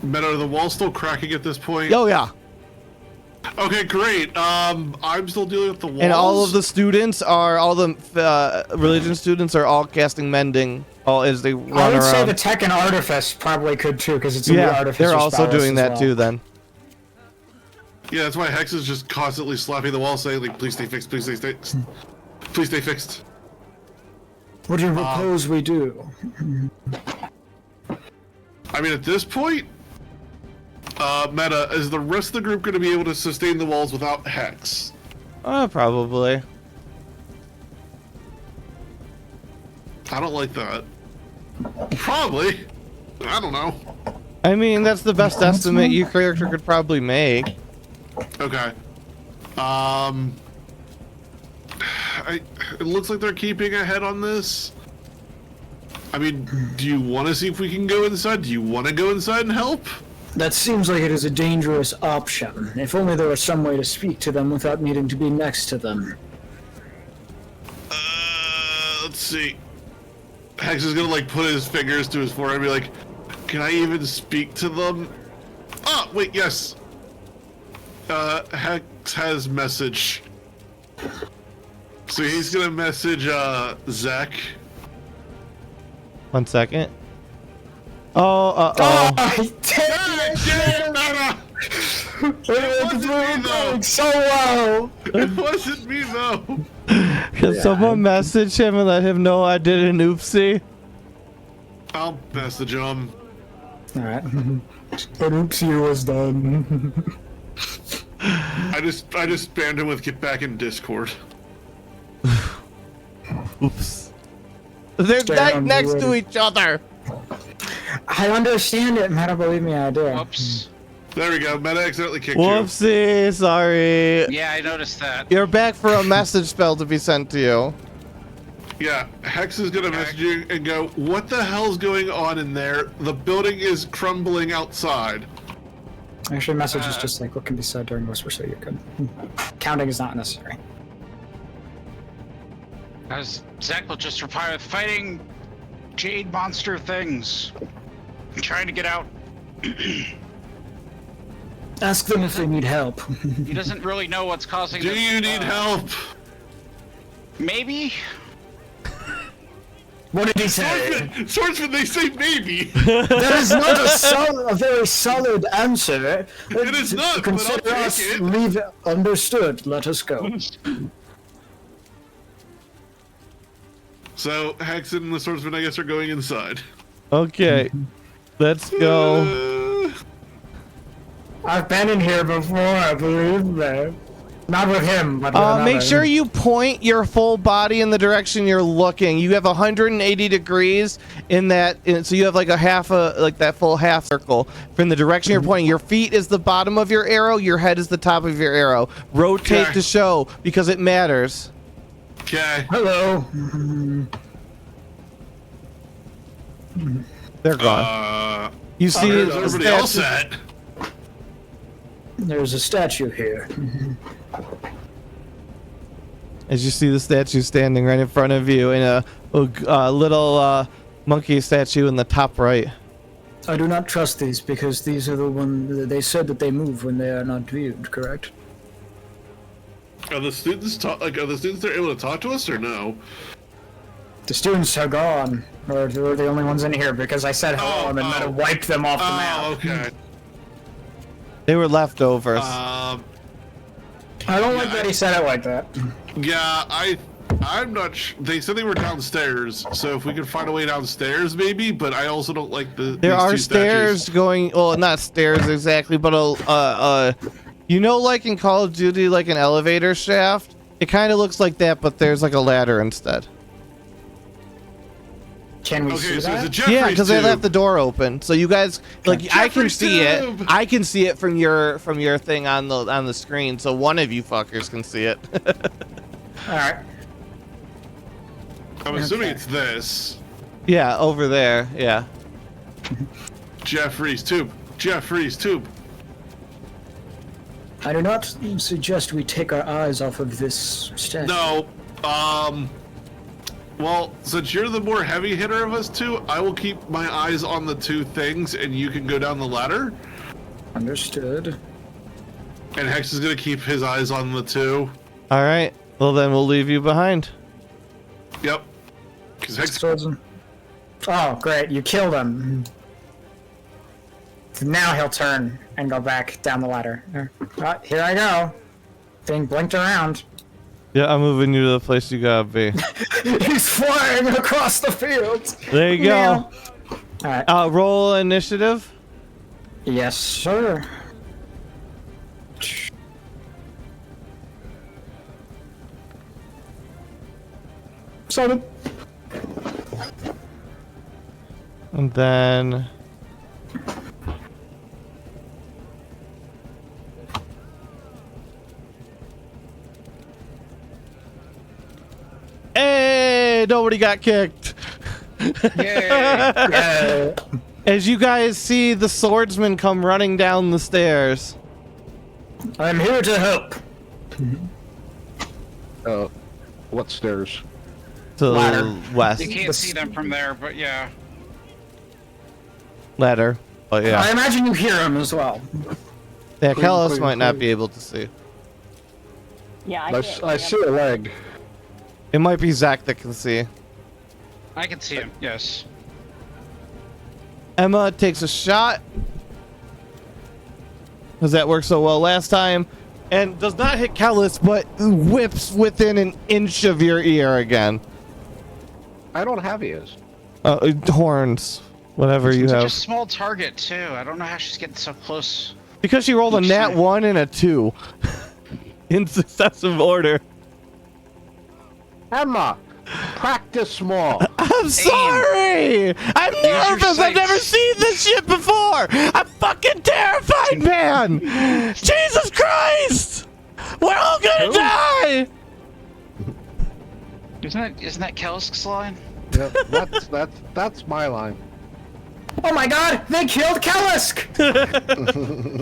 Meadow, are the wall still cracking at this point? Oh yeah. Okay, great. I'm still dealing with the walls. And all of the students are, all the religion students are all casting mending all as they run I would say around. the tech and artifice probably could too, because it's in the Yeah, artifice. they're also doing that too then. Yeah, that's why Hex is just constantly slapping the wall, saying like, "Please stay fixed. Please stay fixed. Please stay fixed." What do you propose we do? I mean, at this point, Meta, is the rest of the group going to be able to sustain the walls without Hex? Probably. I don't like that. Probably. I don't know. I mean, that's the best estimate your character could probably make. Okay. It looks like they're keeping ahead on this. I mean, do you want to see if we can go inside? Do you want to go inside and help? That seems like it is a dangerous option. If only there was some way to speak to them without needing to be next to them. Let's see. Hex is gonna like put his fingers to his forehead and be like, "Can I even speak to them?" Oh, wait, yes. Hex has message. So he's gonna message Zach. 1 second. Oh, So well. It wasn't me though. Can someone message him and let him know I did an oopsie? I'll message him. Alright. An oopsie was done. I just spammed him with get back in Discord. Oops. They're right next to each other. I understand it, Meta. Believe me, I do. Whoops. There we go. Meta accidentally kicked Whoopsie, sorry. Yeah, I noticed that. You're back for a message spell to be sent to you. you. Yeah, Hex is gonna message you and go, "What the hell's going on in there? The building is crumbling outside." Actually, message is just like what can be said during whisper, so you're good. Counting is not necessary. As Zach will just reply with fighting jade monster things. I'm trying to get out. Ask them if they need help. He doesn't really know what's causing Do this, you need help? Maybe? What did he say? Swordsman, they say maybe. That is not a very solid answer. It is not, but I'll Consider take us it. leave understood. Let us go. So Hex and the Swordsman, I guess, are going inside. Okay, let's go. I've been in here before, I believe, man. Not with him, but with Make another. sure you point your full body in the direction you're looking. You have 180 degrees in that, so you have like that full half circle from the direction you're pointing. Your feet is the bottom of your arrow. Your head is the top of your arrow. Rotate Okay. to show because it matters. Okay. Hello. They're gone. You see, Where's the everybody else statue- at? There's a statue here. as you see the statue standing right in front of you, and a little monkey statue in the top right. I do not trust these because these are the ones they said that they move when they are not viewed. Correct? Are the students are the students able to talk to us or no? The students are gone, or they were the only ones in here because I said hello and then Meta wiped them off the map. Oh, okay. They were leftovers. I don't like that he said it like that. Yeah, I'm not. They said they were downstairs, so if we could find a way downstairs, maybe. But I also don't like the. There these are two stairs statues. going. Well, not stairs exactly, but you know, like in Call of Duty, like an elevator shaft. It kind of looks like that, but there's like a ladder instead. Can we see Okay, so that? it's a Jeffrey's Yeah, because they tube. left the door open, so you guys like I can Jeffrey's see it. tube. I can see it from your thing on the screen. So one of you fuckers can see it. All right. I'm assuming Okay. it's this. Yeah, over there. Yeah. Jeffrey's tube. Jeffrey's tube. I do not suggest we take our eyes off of this statue. No. Well, since you're the more heavy hitter of us two, I will keep my eyes on the two things, and you can go down the ladder. Understood. And Hex is gonna keep his eyes on the two. All right. Well, then we'll leave you behind. Yep. Because Hex. Swordsman. Oh, great! You killed him. So now he'll turn and go back down the ladder. Here I go. Being blinked around. Yeah, I'm moving you to the place you gotta be. He's flying across the field. There you go. All right. Roll initiative. Yes, sir. Seven. And then hey, nobody got kicked. Yay! Yeah. As you guys see the swordsman come running down the stairs. I'm here to help. What stairs? To Ladder. the west. You can't see them from there, but yeah. Ladder. Oh I yeah. imagine you hear him as well. Yeah, Kellis please, might not please. be able to see. Yeah, I see a leg. It might be Zach that can see. I can see him, yes. Emma takes a shot. Because that worked so well last time. And does not hit Kellis, but whips within an inch of your ear again. I don't have ears. Horns. Whatever you Such a have. small target, too. I don't know how she's getting so close. Because she rolled a nat 1 and a 2. In successive order. Emma, practice more. I'm sorry! I'm nervous! I've never sights. seen this shit before! I'm fucking terrified, man! Jesus Christ! We're all gonna die! Isn't that Kellisk's line? Yep, that's my line. Oh my god, they killed Kellisk!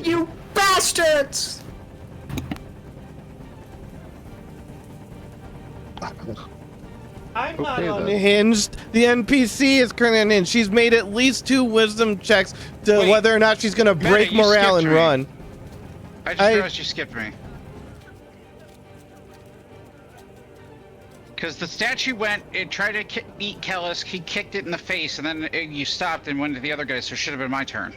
You bastards! I'm not Okay, then. unhinged. The NPC is currently unhinged. She's made at least 2 wisdom checks to Wait. whether or not she's gonna break you morale skipped and me. run. I just I- realized you skipped me. Because the statue it tried to eat Kellisk, he kicked it in the face, and then you stopped and went to the other guy, so it should have been my turn.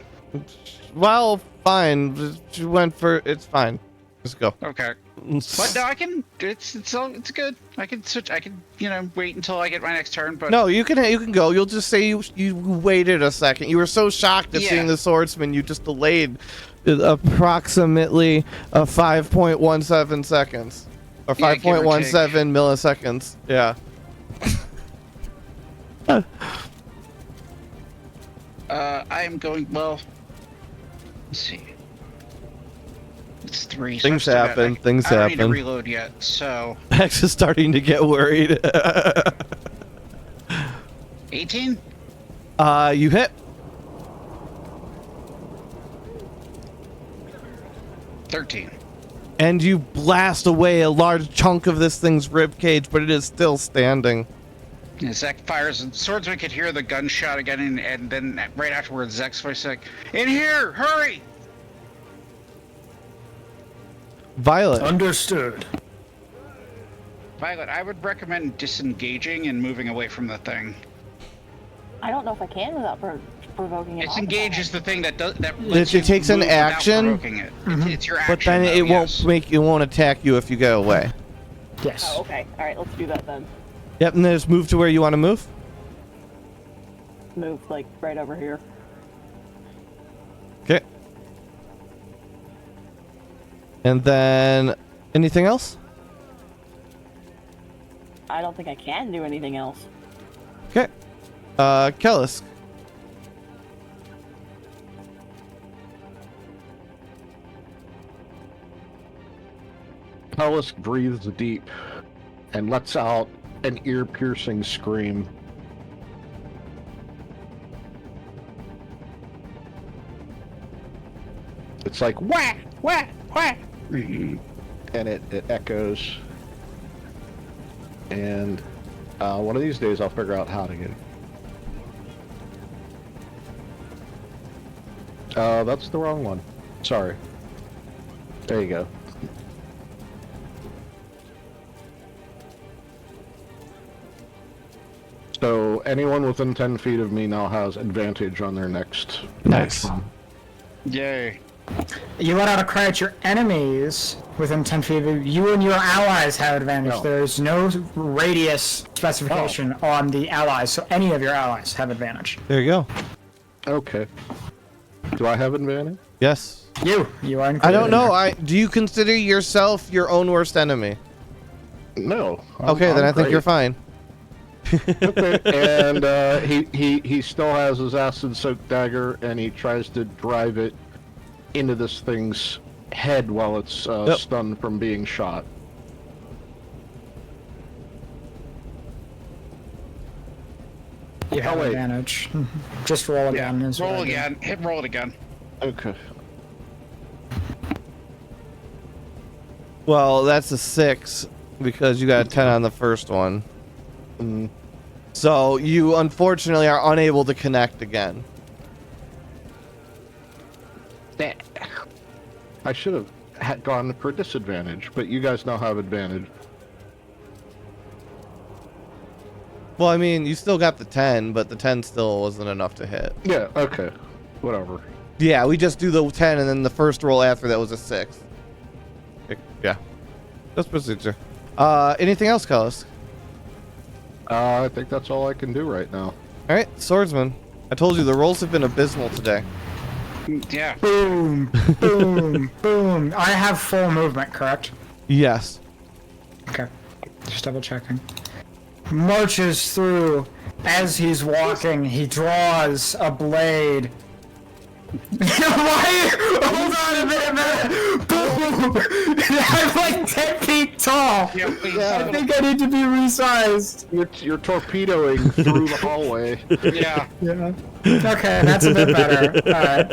Well, fine. She went for it's fine. Just go. Okay. But no, I can. It's good. I can switch. I can wait until I get my next turn. But No, you can go. You'll just say you waited a second. You were so shocked at Yeah. seeing the swordsman, you just delayed approximately 5.17 seconds or Yeah, give or 5.17 milliseconds. Yeah. I am going. Well, let's see. It's 3. So Things I've still got- happen, things I don't need to happen. reload yet. So Max is starting to get worried. 18. You hit. 13. And you blast away a large chunk of this thing's rib cage, but it is still standing. And Zek fires, and Swordsman could hear the gunshot again, and then right afterwards, Zek's voice like, "In here, hurry!" Violet. Understood. Violet, I would recommend disengaging and moving away from the thing. I don't know if I can without provoking it. Disengage is the thing that does that. It lets you takes an move without action? provoking it. It's your action. But then though, it won't yes. it won't attack you if you go away. Yes. Oh, okay. All right, let's do that then. Yep, and then just move to where you want to move. Move like right over here. Okay. And then anything else? I don't think I can do anything else. Okay. Kellis. Pellis breathes deep and lets out an ear-piercing scream. It's like whack, whack, whack, and it echoes. And one of these days I'll figure out how to get it. That's the wrong one. Sorry. There you go. So anyone within 10 feet of me now has advantage on their next Nice. action. Yay. You let out a cry at your enemies within 10 feet of you. You and your allies have advantage. No. There's no radius specification on the allies, so any of your allies have advantage. There you go. Okay. Do I have advantage? Yes. You are included. I don't in know. there. Do you consider yourself your own worst enemy? No. Okay, then I think you're fine. Okay. And he still has his acid-soaked dagger, and he tries to drive it into this thing's head while it's Yep. stunned from being shot. You have Oh, wait. advantage. Just roll again. is what Roll I do. again. Hit roll it again. Okay. Well, that's a 6 because you got a 10 on the first one. Mm, So you unfortunately are unable to connect again. I should have gone for disadvantage, but you guys now have advantage. Well, I mean, you still got the 10, but the 10 still wasn't enough to hit. Yeah, okay. Whatever. Yeah, we just do the 10, and then the first roll after that was a 6. Yeah. That's procedure. Anything else, Cullis? I think that's all I can do right now. Alright, Swordsman. I told you the rolls have been abysmal today. Yeah. Boom, boom, boom. I have full movement, correct? Yes. Okay. Just double checking. Marches through. As he's walking, he draws a blade. Why? Hold on a minute. Boom! I'm like 10 feet tall. Yeah, please. I think I need to be resized. You're torpedoing through the hallway. Yeah. Yeah. Okay, that's a bit better. Alright.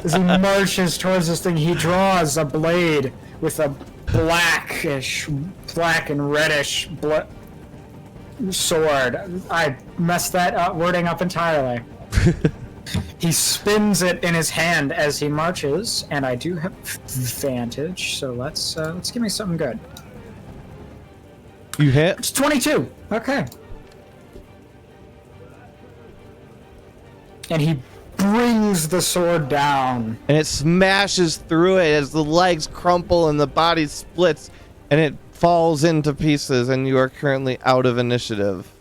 As he marches towards this thing, he draws a blade with a black and reddish sword. I messed that wording up entirely. He spins it in his hand as he marches, and I do have advantage. So let's give me something good. You hit? It's 22. Okay. And he brings the sword down. And it smashes through it as the legs crumple and the body splits, and it falls into pieces, and you are currently out of initiative.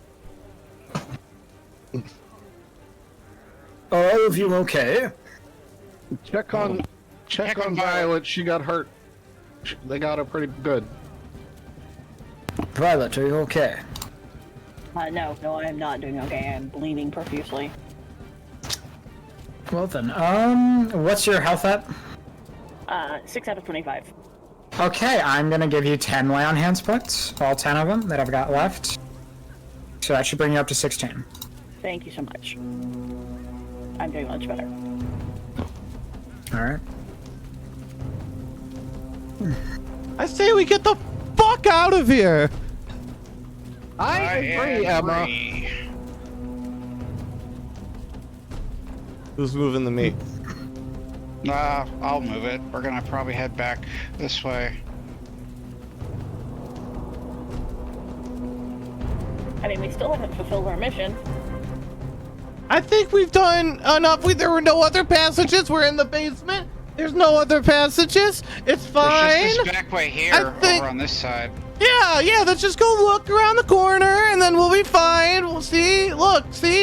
Are all of you okay? Check on Violet. She got hurt. They got her pretty good. Violet, are you okay? No, I am not doing okay. I'm bleeding profusely. Well then, what's your health at? 6 out of 25. Okay, I'm gonna give you 10 lay on hands points, all 10 of them that I've got left. So that should bring you up to 16. Thank you so much. I'm doing much better. Alright. I say we get the fuck out of here! I agree, Emma. agree. Who's moving the meat? I'll move it. We're gonna probably head back this way. I mean, we still haven't fulfilled our mission. I think we've done enough. There were no other passages. We're in the basement. There's no other passages. It's fine. There's just this back way here, over on this side. Yeah, let's just go look around the corner and then we'll be fine. We'll see,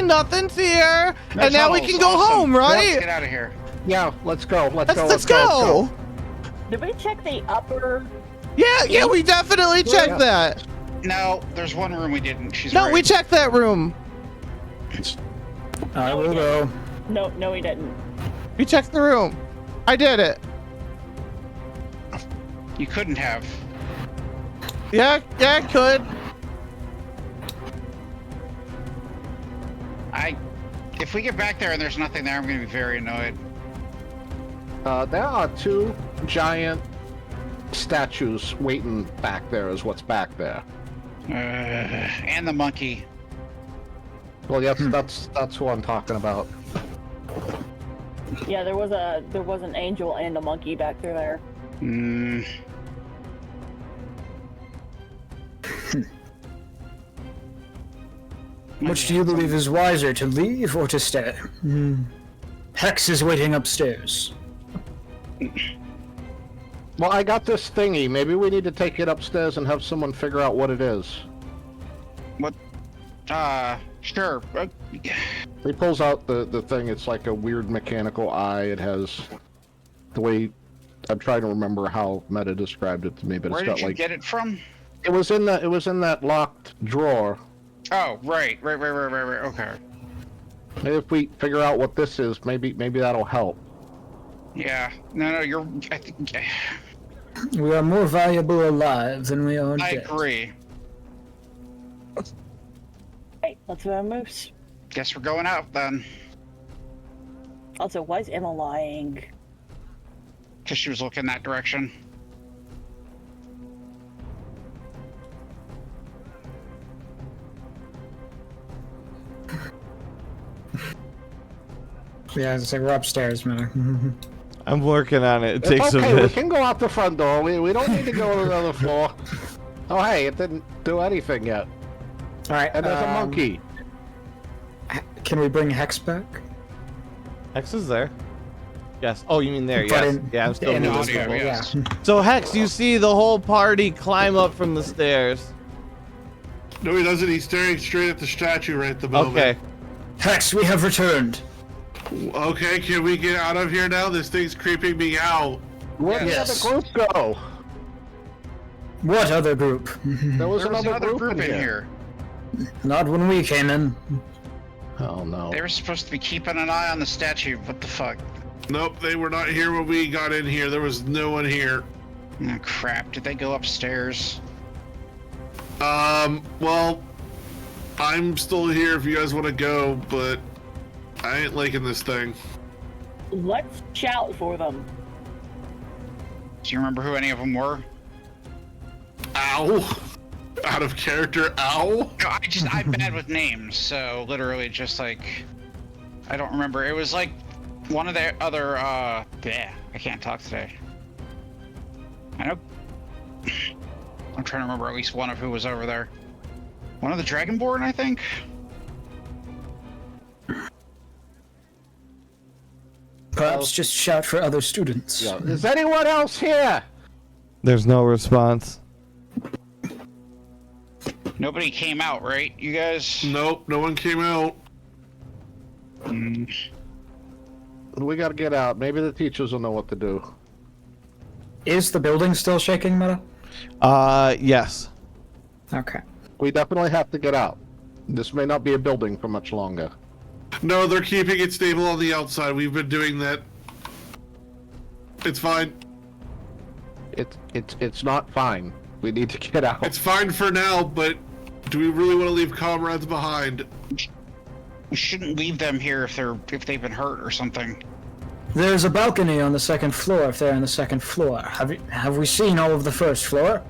nothing's here. No and now we tunnels, can go awesome. home, Let's right? get out of here. Yeah, let's go. Let's go. Did we check the upper? Yeah, we definitely checked that. No, there's one room we didn't. She's No, right. we checked that room. I will go. No, we didn't. We checked the room. I did it. You couldn't have. Yeah, I could. If we get back there and there's nothing there, I'm gonna be very annoyed. There are 2 giant statues waiting back there. Is what's back there. And the monkey. Well, yes, that's who I'm talking about. Yeah, there was an angel and a monkey back through there. Hmm. Which do you believe is wiser, to leave or to stay? Hex is waiting upstairs. Well, I got this thingy. Maybe we need to take it upstairs and have someone figure out what it is. What? Sure. He pulls out the thing. It's like a weird mechanical eye. It has the way. I'm trying to remember how Meta described it to me, but Where it's did got you like. get it from? It was in that locked drawer. Oh, right. Okay. Maybe if we figure out what this is, maybe that'll help. Yeah. No, I think. We are more valuable alive than we are I dead. agree. Hey, let's moose. Guess we're going out then. Also, why is Emma lying? Because she was looking that direction. Yeah, it's like we're upstairs, man. I'm working on it. It takes It's a okay, we bit. can go out the front door. We don't need to go to another floor. Oh, hey, it didn't do anything yet. All right, And there's a monkey. Can we bring Hex back? Hex is there. Yes. Oh, you mean there? But Yes. in- Yeah, I'm still in moving. this audio, level, yes. yeah. So Hex, you see the whole party climb up from the stairs. No, he doesn't. He's staring straight at the statue right at the moment. Okay. Hex, we have returned. Okay, can we get out of here now? This thing's creeping me out. Where did Yes. the other group go? What other group? There was There was another another group in here. Not when we came in. Oh, no. They were supposed to be keeping an eye on the statue. What the fuck? Nope, they were not here when we got in here. There was no one here. Oh, crap. Did they go upstairs? Well, I'm still here if you guys want to go, but I ain't liking this thing. Let's shout for them. Do you remember who any of them were? Ow! Out of character, ow! No, I'm bad with names, so literally just like, I don't remember. It was like one of the other, yeah, I can't talk today. I know. I'm trying to remember at least one of who was over there. One of the Dragonborn, I think? Perhaps just shout for other students. Yeah. Is anyone else here? There's no response. Nobody came out, right, you guys? Nope, no one came out. We gotta get out. Maybe the teachers will know what to do. Is the building still shaking, Meta? Yes. Okay. We definitely have to get out. This may not be a building for much longer. No, they're keeping it stable on the outside. We've been doing that. It's fine. It's not fine. We need to get out. It's fine for now, but do we really want to leave comrades behind? We shouldn't leave them here if they've been hurt or something. There's a balcony on the second floor if they're on the second floor. Have we seen all of the first floor?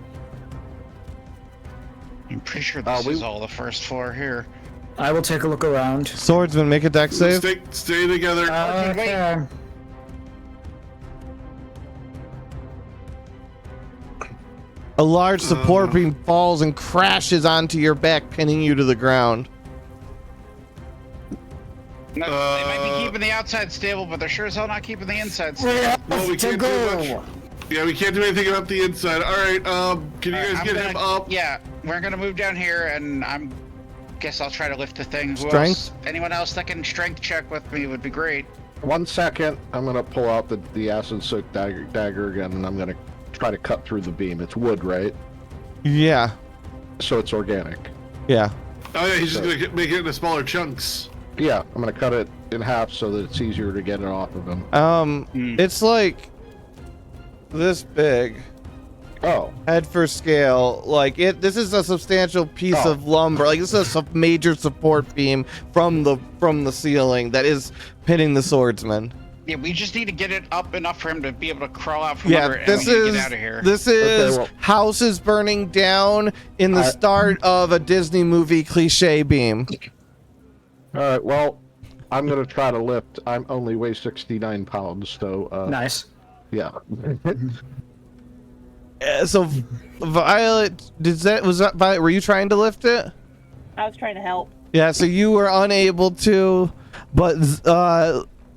I'm pretty sure this we- is all the first floor here. I will take a look around. Swordsman, make a dex save. Stay together. Okay. A large support beam falls and crashes onto your back, pinning you to the ground. No, they might be keeping the outside stable, but they're sure as hell not keeping the inside stable. No, we can't do much. Yeah, we can't do anything about the inside. All right, can you guys I'm get gonna- him up? Yeah, we're gonna move down here, and guess I'll try to lift the thing. Who Strength? else? Anyone else that can strength check with me would be great. 1 second. I'm gonna pull out the acid-soaked dagger again, and I'm gonna try to cut through the beam. It's wood, right? Yeah. So it's organic. Yeah. Oh yeah, he's just gonna make it into smaller chunks. Yeah, I'm gonna cut it in half so that it's easier to get it off of him. It's like this big. Oh, Head for scale, like this is a substantial piece Oh. of lumber. Like this is a major support beam from the ceiling that is pinning the swordsman. Yeah, we just need to get it up enough for him to be able to crawl out from Yeah, under it, this and we need to is get out of here. this is well- houses burning down in the start of a Disney movie cliche beam. all right. Well, I'm gonna try to lift. I'm only weigh 69 pounds, so Nice. yeah. So, Violet, was that Violet? Were you trying to lift it? I was trying to help. Yeah. So you were unable to, but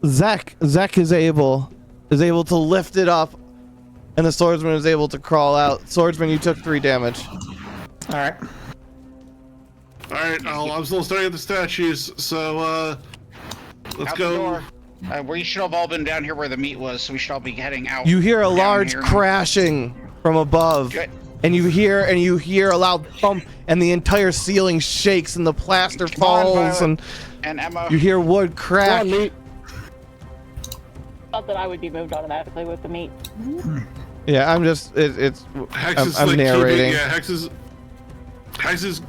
Zek is able to lift it up, and the swordsman is able to crawl out. Swordsman, you took 3 damage. All right. All right, I'm still staring at the statues, so let's Out the go. door. We should have all been down here where the meat was, so we should all be heading out. You hear a down large here. crashing from above. Good. And you hear a loud thump, and the entire ceiling shakes, and the plaster Come on, falls, Violet. and And Emma. you hear wood crack. Thought that I would be moved automatically with the meat. Yeah, I'm just it's Hex is I'm like narrating. keeping. Yeah, Hex Hex is,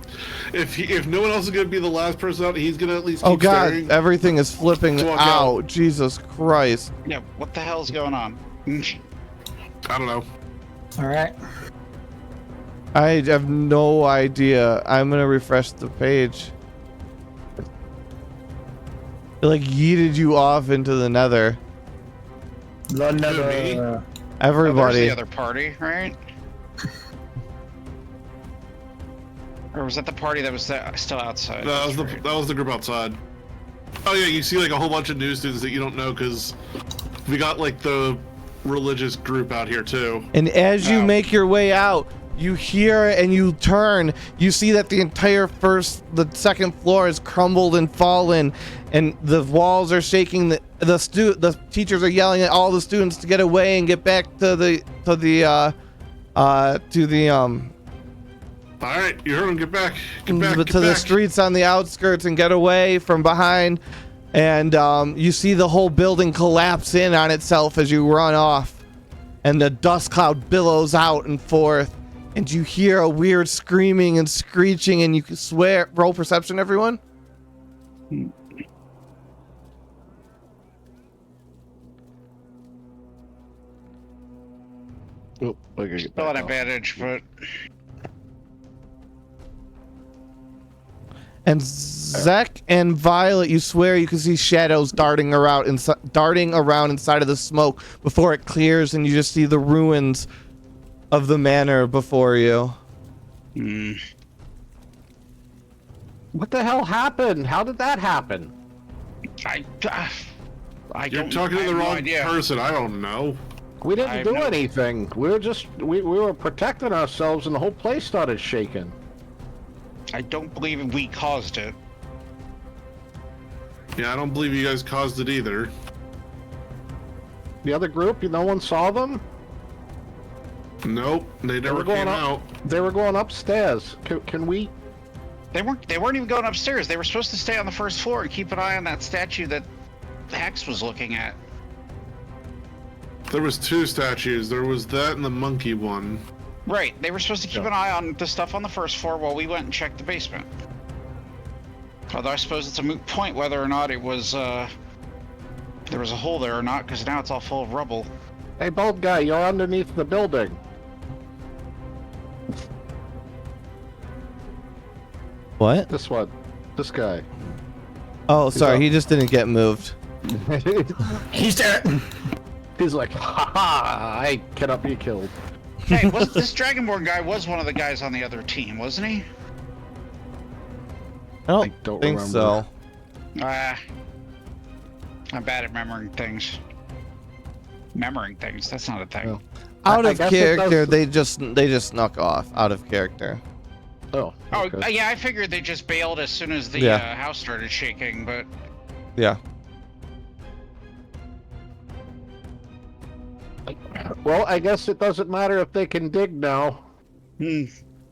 if no one else is gonna be the last person out, he's gonna at least. Oh keep God, staring. everything is flipping Walk out. out. Jesus Christ. Yeah, what the hell's going on? I don't know. All right. I have no idea. I'm gonna refresh the page. It like yeeted you off into the nether. The me? nether. Oh, there's Everybody. the other party, right? Or was that the party that was still outside? No, That's right. that was the group outside. Oh yeah, you see like a whole bunch of new students that you don't know because we got like the religious group out here too. And as you Oh. make your way out, you hear and you turn. You see that the second floor is crumbled and fallen, and the walls are shaking. The teachers are yelling at all the students to get away and get back to the All right, you heard him. Get back. Get back. to Get the back. streets on the outskirts and get away from behind. And you see the whole building collapse in on itself as you run off, and the dust cloud billows out and forth, and you hear a weird screaming and screeching, and you can swear. Roll perception, everyone. Oh, I gotta get Still back an out. advantage, but And Zek and Violet, you swear you can see shadows darting around inside of the smoke before it clears, and you just see the ruins of the manor before you. What the hell happened? How did that happen? I You're don't. talking I to have the no wrong idea. person. I don't know. We I didn't have do no- anything. We were just we were protecting ourselves, and the whole place started shaking. I don't believe we caused it. Yeah, I don't believe you guys caused it either. The other group, no one saw them. Nope, they never were going came up. out. They were going upstairs. Can we? They weren't even going upstairs. They were supposed to stay on the first floor and keep an eye on that statue that Hex was looking at. There was two statues. There was that and the monkey one. Right. They were supposed to keep Yeah. an eye on the stuff on the first floor while we went and checked the basement. Although I suppose it's a moot point whether or not it was there was a hole there or not, because now it's all full of rubble. Hey, bald guy, you're underneath the building. What? This one. This guy. Oh, sorry, up. he just didn't get moved. He's there. He's like, ha ha! I cannot be killed. Hey, this Dragonborn guy was one of the guys on the other team, wasn't he? I don't, don't think remember. so. I'm bad at remembering things. Remembering things, that's not a thing. No. Out I of guess it character, does- they just snuck off. Out of character. Oh. Oh, okay. yeah, I figured they just bailed as soon as the Yeah. house started shaking, but Yeah. Well, I guess it doesn't matter if they can dig now.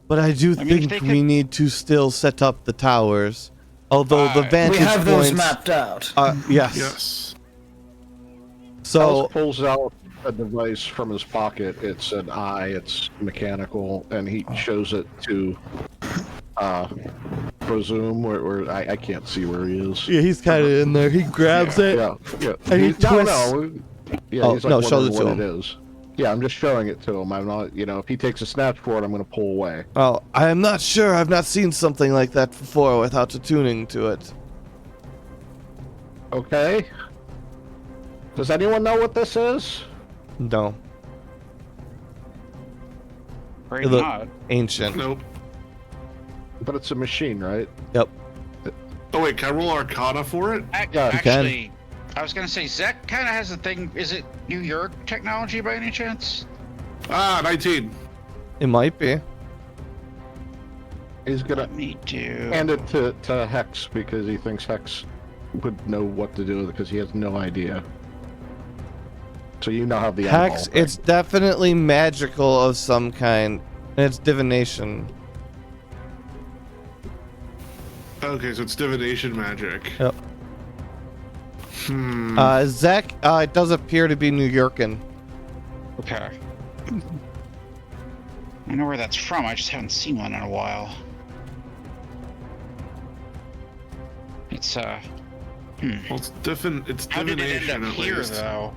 But I do I mean, if think they we could- need to still set up the towers. Although the We vantage We have those points. mapped out. Yes. Yes. So House pulls out a device from his pocket. It's an eye. It's mechanical, and he shows it to presume where I can't see where he is. yeah, he's kind of in there. He grabs it. Yeah, yeah. And he No, twists- no. Yeah, Oh, he's like no, show wondering it to what him. it is. Yeah, I'm just showing it to him. I'm not, if he takes a snatch for it, I'm going to pull away. Oh, I am not sure. I've not seen something like that before without attuning to it. Okay. Does anyone know what this is? No, very It look- odd. ancient. Nope. But it's a machine, right? Yep. Oh wait, can I roll Arcana for it? Yeah, you can. Actually, I was gonna say Zek kind of has a thing. Is it New York technology by any chance? 19. It might be. He's going Let to me do. hand it to Hex because he thinks Hex would know what to do with it because he has no idea. So you now have the eyeball Hex. thing. It's definitely magical of some kind, and it's divination. Okay, so it's divination magic. Yep. Hmm. Zek. It does appear to be New Yorkin. Okay. I know where that's from. I just haven't seen one in a while. It's Well, it's different. It's how did it end divination up at here least. though?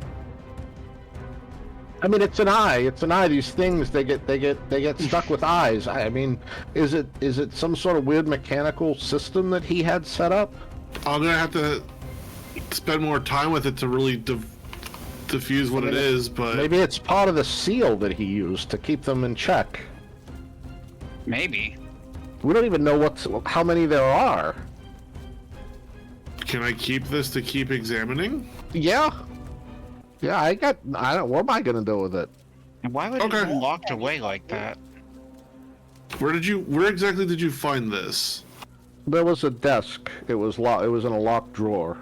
I mean, it's an eye. It's an eye. These things, they get stuck with eyes. I mean, is it some sort of weird mechanical system that he had set up? I'm gonna have to spend more time with it to really diffuse what it is, but Maybe it's part of the seal that he used to keep them in check. Maybe. We don't even know how many there are. can I keep this to keep examining? Yeah. Yeah, I don't. What am I gonna do with it? And why would Okay. it be locked away like that? Where exactly did you find this? There was a desk. It was locked. It was in a locked drawer.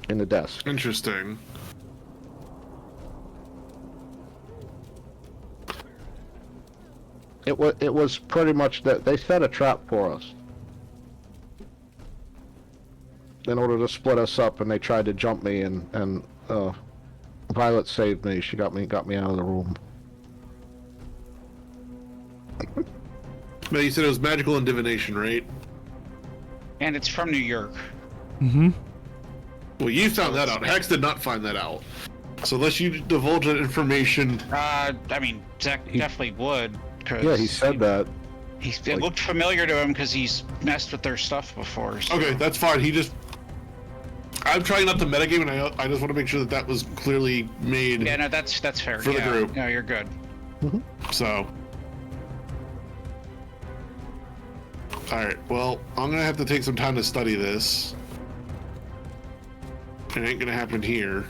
In the desk. Interesting. It was pretty much that they set a trap for us. In order to split us up, and they tried to jump me, and Violet saved me. She got me out of the room. But you said it was magical and divination, right? And it's from New York. Well, you found that out. Hex did not find that out. So unless you divulge that information, I mean, Zach definitely would. Cause Yeah, he said that. It looked familiar to him because he's messed with their stuff before. So. okay, that's fine. I'm trying not to metagame, and I just want to make sure that was clearly made. Yeah, no, that's fair. For the yeah. group. No, you're good. So. Alright, well, I'm gonna have to take some time to study this. It ain't gonna happen here.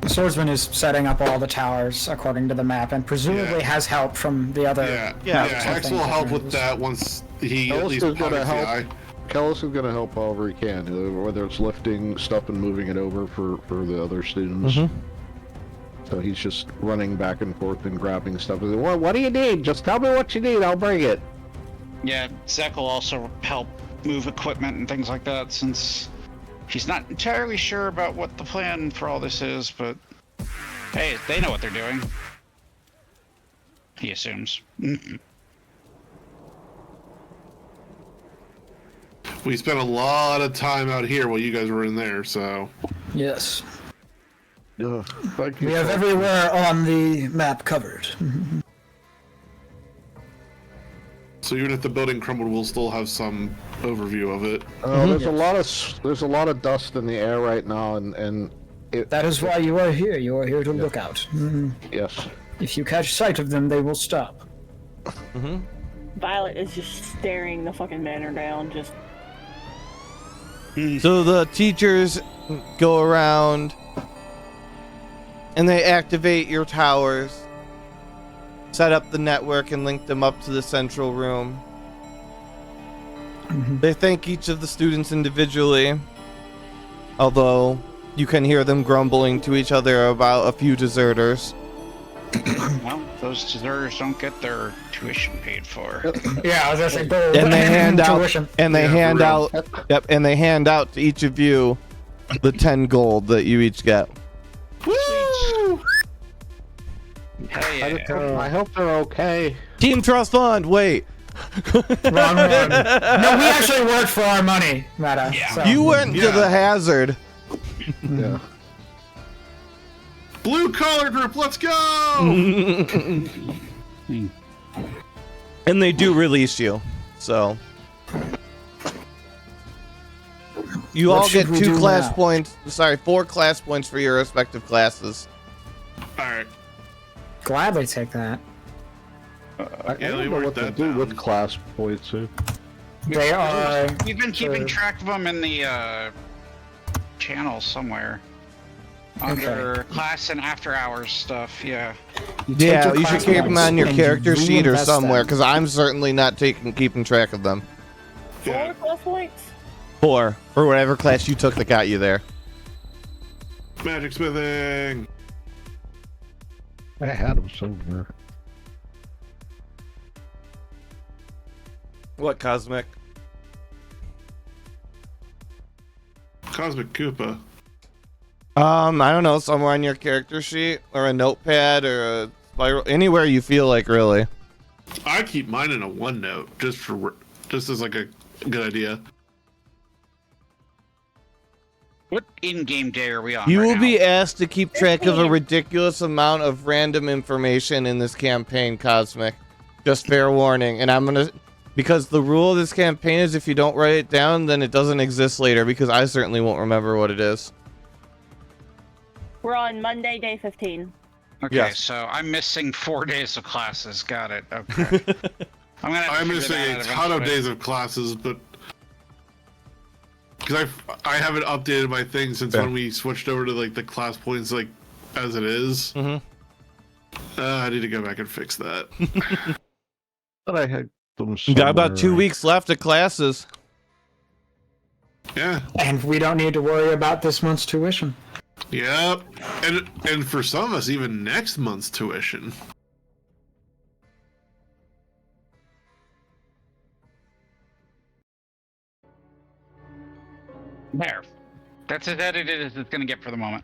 The swordsman is setting up all the towers according to the map, and presumably Yeah. has help from the other. Yeah, Hex will help with that once he at Ellis least is gonna pockets the help. eye. Kellis is gonna help however he can, whether it's lifting stuff and moving it over for the other students. So he's just running back and forth and grabbing stuff. What do you need? Just tell me what you need. I'll bring it. Yeah, Zach will also help move equipment and things like that since he's not entirely sure about what the plan for all this is, but hey, they know what they're doing. He assumes. We spent a lot of time out here while you guys were in there, so. Yes. Thank you. We have everywhere on the map covered. So even if the building crumbled, we'll still have some overview of it. There's a lot of dust in the air right now, and That is why you are here. You are here to look out. yes. If you catch sight of them, they will stop. Violet is just staring the fucking banner down, just So the teachers go around and they activate your towers, set up the network, and link them up to the central room. They thank each of the students individually, although you can hear them grumbling to each other about a few deserters. Well, those deserters don't get their tuition paid for. Yeah, I was gonna say gold. And they hand out, tuition. and they Yeah, for hand real. out, and they hand out to each of you the 10 gold that you each get. Woo! Hell yeah. I hope they're okay. Team Trust Fund. Wait, Wrong one. No, we actually work for our money, Meta. Yeah. So. you went to Yeah. the hazard, Yeah. Blue collar group, let's go! and they do release you. So you What all should get we 2 do class now? points. Sorry, 4 class points for your respective classes. Alright. Gladly take that. I Yeah, don't let me know mark what to that do down. with class points. They are. We've been keeping Sure. track of them in the channel somewhere. Under class and after hours stuff, yeah. Yeah, you should keep them on your character sheet or reinvest somewhere, them. because I'm certainly not keeping track of them. 4 plus points. 4 for whatever class you took that got you there. Magic smithing. I had them somewhere. What cosmic? Cosmic Koopa. I don't know, somewhere on your character sheet or a notepad or a spiral, anywhere you feel like, really. I keep mine in a OneNote just as like a a good idea. What in-game day are we on? You right will now? be asked to keep track of a 15. ridiculous amount of random information in this campaign, Cosmic. Just fair warning. And I'm gonna... Because the rule of this campaign is if you don't write it down, then it doesn't exist later, because I certainly won't remember what it is. We're on Monday, day 15. Okay, Yes. so I'm missing 4 days of classes. Got it. Okay. I'm gonna. Have to I'm figure missing that a out ton of eventually. days of classes, but because I haven't updated my thing since Fair. when we switched over to like the class points like as it is. I need to go back and fix that. But I had them. You got about 2 somewhere. weeks left of classes. Yeah. And we don't need to worry about this month's tuition. Yep. And for some of us, even next month's tuition. There. That's as edited as it's gonna get for the moment.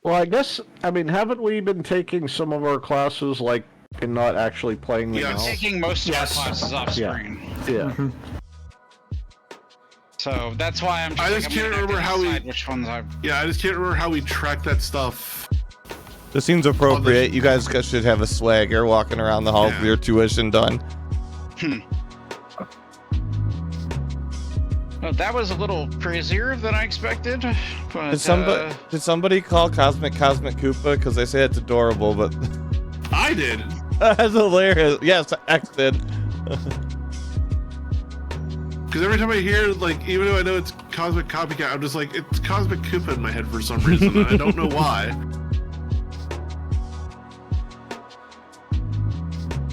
Well, I guess, I mean, haven't we been taking some of our classes, like, and not actually playing them Yes. out? Taking most of Yes. our classes off Yeah. screen. Yeah. So that's why I'm just, I just I'm can't gonna have to remember how we- decide which ones I. Yeah, I just can't remember how we track that stuff. This seems appropriate. You guys should have a swagger walking around the halls with your tuition done. Well, that was a little crazier than I expected. But, Did somebody call Cosmic Koopa? Because they say it's adorable, but I did. that's hilarious. Yes, X did. Because every time I hear, like, even though I know it's Cosmic Copycat, I'm just like, it's Cosmic Koopa in my head for some reason. And I don't know why.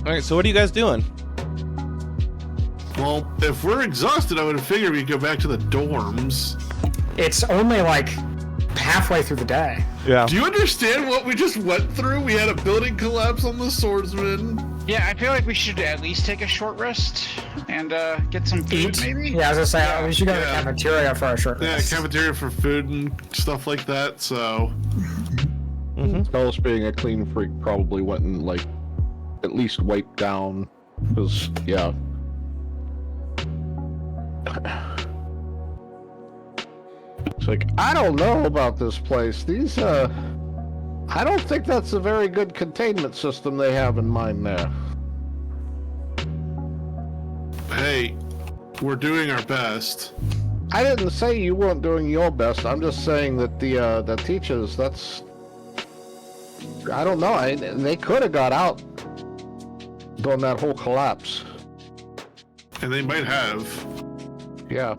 All right, so what are you guys doing? Well, if we're exhausted, I would figure we'd go back to the dorms. It's only like halfway through the day. Yeah. Do you understand what we just went through? We had a building collapse on the swordsman. yeah, I feel like we should at least take a short rest and get some food, Eat. maybe. Yeah, as I say, we should go to the Yeah. cafeteria for a short Yeah, rest. cafeteria for food and stuff like that, so... Spells being a clean freak probably went and, like, at least wiped down. Because, yeah. It's like, I don't know about this place. These, I don't think that's a very good containment system they have in mind there. Hey, we're doing our best. I didn't say you weren't doing your best. I'm just saying that the teachers, that's... I don't know. They could have got out during that whole collapse. And they might have. Yeah.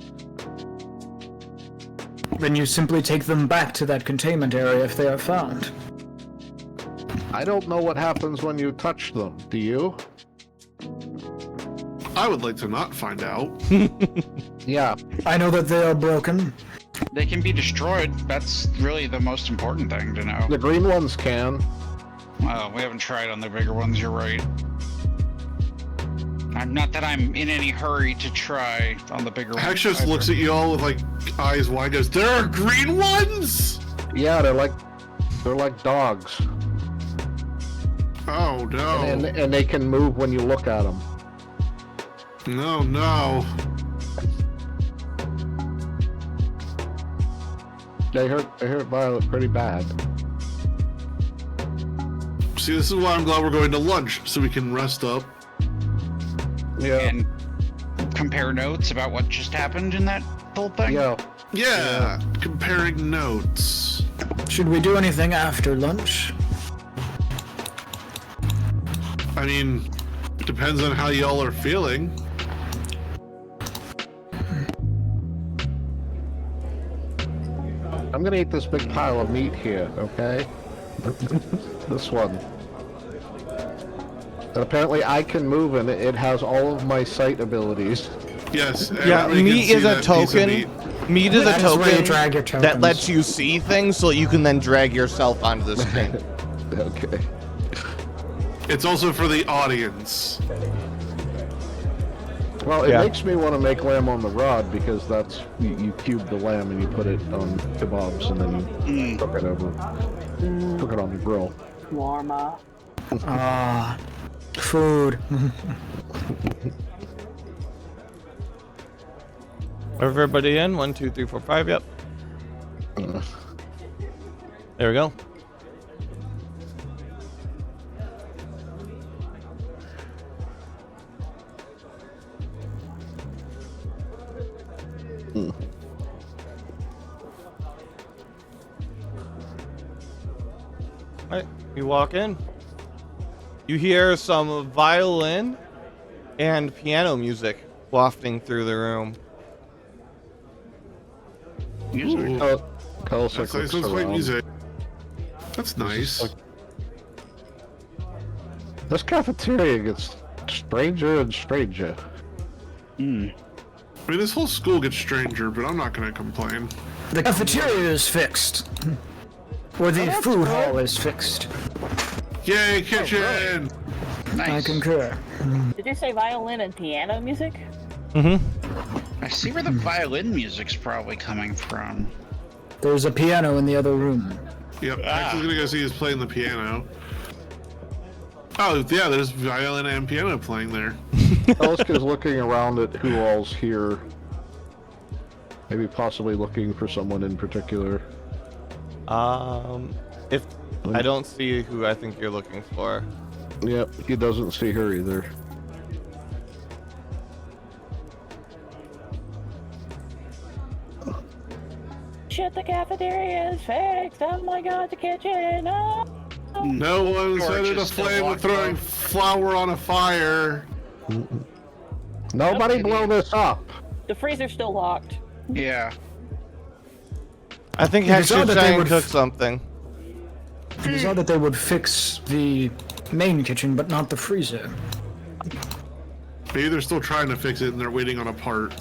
Then you simply take them back to that containment area if they are found. I don't know what happens when you touch them. Do you? I would like to not find out. Yeah. I know that they are broken. They can be destroyed. That's really the most important thing to know. The green ones can. Well, we haven't tried on the bigger ones, you're right. I'm not that I'm in any hurry to try on the bigger ones. Hex just either. looks at you all with like eyes wide, goes, "There are green ones!" Yeah, they're like dogs, Oh no. and they can move when you look at them. No, no. They hurt Violet pretty bad. See, this is why I'm glad we're going to lunch, so we can rest up. Yeah. And compare notes about what just happened in that whole thing. Yeah. Yeah, comparing notes. Should we do anything after lunch? I mean, it depends on how y'all are feeling. I'm gonna eat this big pile of meat here, okay? This one. And apparently I can move and it has all of my sight abilities. Yes. Yeah, everybody can meat see is a that piece of token. meat. Meat is a That is where you token drag your that tokens. lets you see things, so you can then drag yourself onto the screen. Okay. It's also for the audience. Well, it Yeah. makes me want to make lamb on the rod because that's you cube the lamb and you put it on kebabs and then you cook it over, cook it on the grill. Warma. Ah, food. Everybody in? 1, 2, 3, 4, 5. Yep. There we go. All right, you walk in. You hear some violin and piano music wafting through the room. Ooh. Carlos That's looks nice. Let's play around. music. That's nice. This cafeteria gets stranger and stranger. I mean, this whole school gets stranger, but I'm not gonna complain. The cafeteria is fixed. Or the food hall is fixed. Yay, kitchen! Nice. I concur. Did you say violin and piano music? Mm-hmm. I see where the violin music's probably coming from. There's a piano in the other room. Yep, Hex is gonna go see he's playing the piano. Oh, yeah, there's violin and piano playing there. Carlos is looking around at who all's here. Maybe possibly looking for someone in particular. If I don't see who I think you're looking for. Yep, he doesn't see her either. Shit, the cafeteria is fixed. Oh my god, the kitchen. Oh. No one Or set it just aflame with still throwing flour on a fire. Nobody Okay. blow this up. The freezer's still locked. Yeah. I think It Hex is should odd that try they and would cook something. It is odd that they would fix the main kitchen, but not the freezer. Maybe they're still trying to fix it and they're waiting on a part.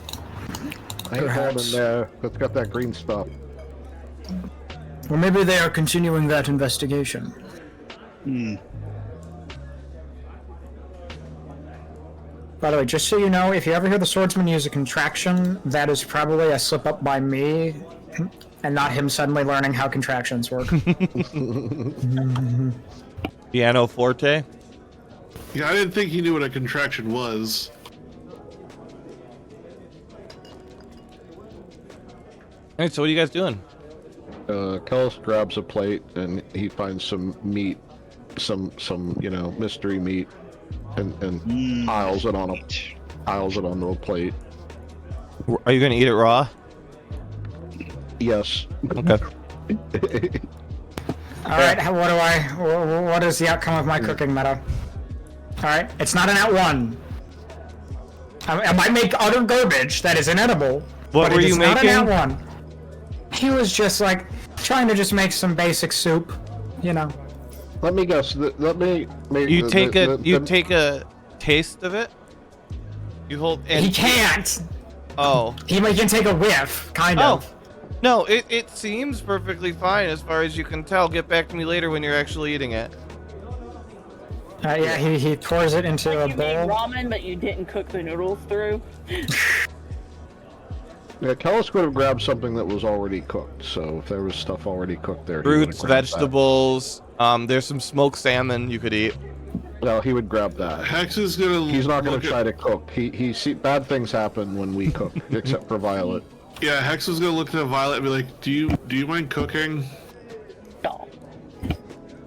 I ain't Perhaps. going in there. It's got that green stuff. Or maybe they are continuing that investigation. By the way, just so you know, if you ever hear the swordsman use a contraction, that is probably a slip up by me, and not him suddenly learning how contractions work. Piano forte. Yeah, I didn't think he knew what a contraction was. Alright, so what are you guys doing? Kellis grabs a plate and he finds some meat, some mystery meat, and piles it onto a plate. Are you gonna eat it raw? Yes. Okay. Alright, what is the outcome of my cooking meta? Alright, it's not an at one. I might make utter garbage that is inedible, What but were it you is not an making? at one. He was just like, trying to just make some basic soup, you know. Let me guess. Let me make. You take a taste of it. You hold. And, He can't! Oh. He can take a whiff, kind Oh. of. No, it seems perfectly fine as far as you can tell. Get back to me later when you're actually eating it. Yeah, he pours it into Like a you made bowl. ramen, but you didn't cook the noodles through. Yeah, Kellis would have grabbed something that was already cooked. So if there was stuff already cooked there, he would have Fruits, grabbed that. vegetables. There's some smoked salmon you could eat. No, he would grab that. Hex is gonna. He's not going look to try to cook. He see bad things happen when we cook, except for Violet. Yeah, Hex is gonna look to Violet and be like, "Do you mind cooking?" No.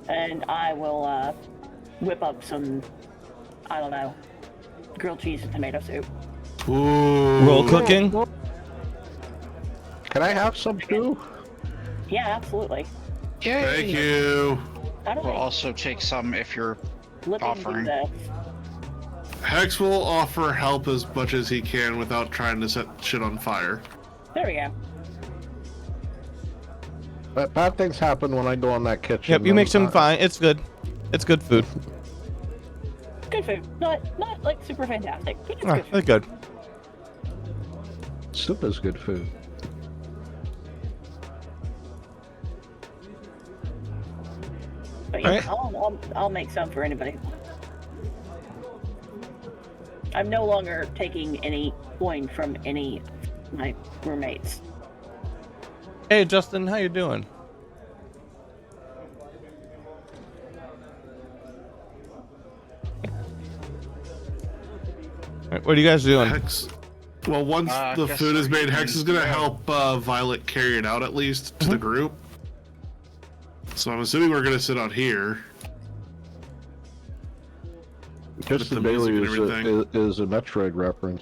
And I will whip up some, I don't know, grilled cheese and tomato soup. Ooh. Roll cooking. Can I have some too? Yeah, absolutely. Thank you. I don't We'll also take some if you're offering. Hex will offer help as much as he can without trying to set shit on fire. There we go. Bad things happen when I go in that kitchen. Yep, you make some fine. It's good. It's good food. Good food. Not like super fantastic, but it's Ah, good food. it's good. Soup is good food. But yeah, Alright. I'll make some for anybody. I'm no longer taking any coin from any of my roommates. Hey, Justin, how you doing? Alright, what are you guys doing? Hex. Well, once the guess food is so. made, Hex is gonna help Violet carry it out at least to the group. So I'm assuming we're gonna sit out here. Just the the music Bailey and is everything. is a Metroid reference.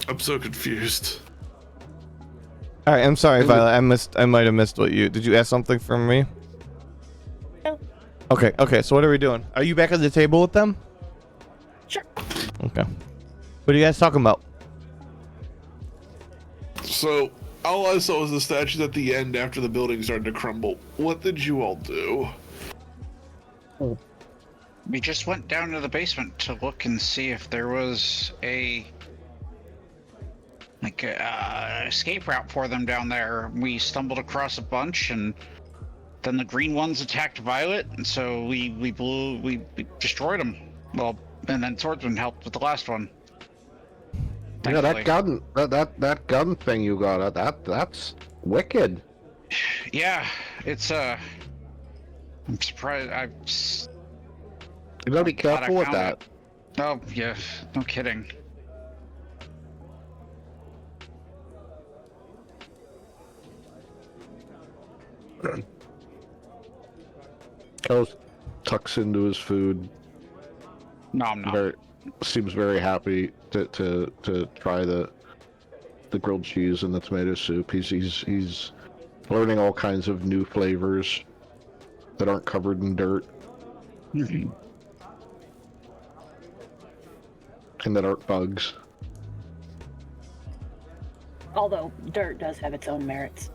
I'm so confused. All right, I'm sorry, Violet. I might have missed what you did. You ask something from me? No. Okay. So what are we doing? Are you back at the table with them? Sure. Okay. What are you guys talking about? So all I saw was the statues at the end after the building started to crumble. What did you all do? We just went down to the basement to look and see if there was a escape route for them down there. We stumbled across a bunch, and then the green ones attacked Violet, and so we destroyed them. Well, and then Swordsman helped with the last one. Yeah, Thankfully. that gun thing you got, that's wicked. Yeah, it's I'm surprised. You gotta be Glad I careful with found that. it. Oh yeah, no kidding. Goes tucks into his food. Nom nom. Seems very happy to try the grilled cheese and the tomato soup. He's learning all kinds of new flavors that aren't covered in dirt and that aren't bugs. Although dirt does have its own merits.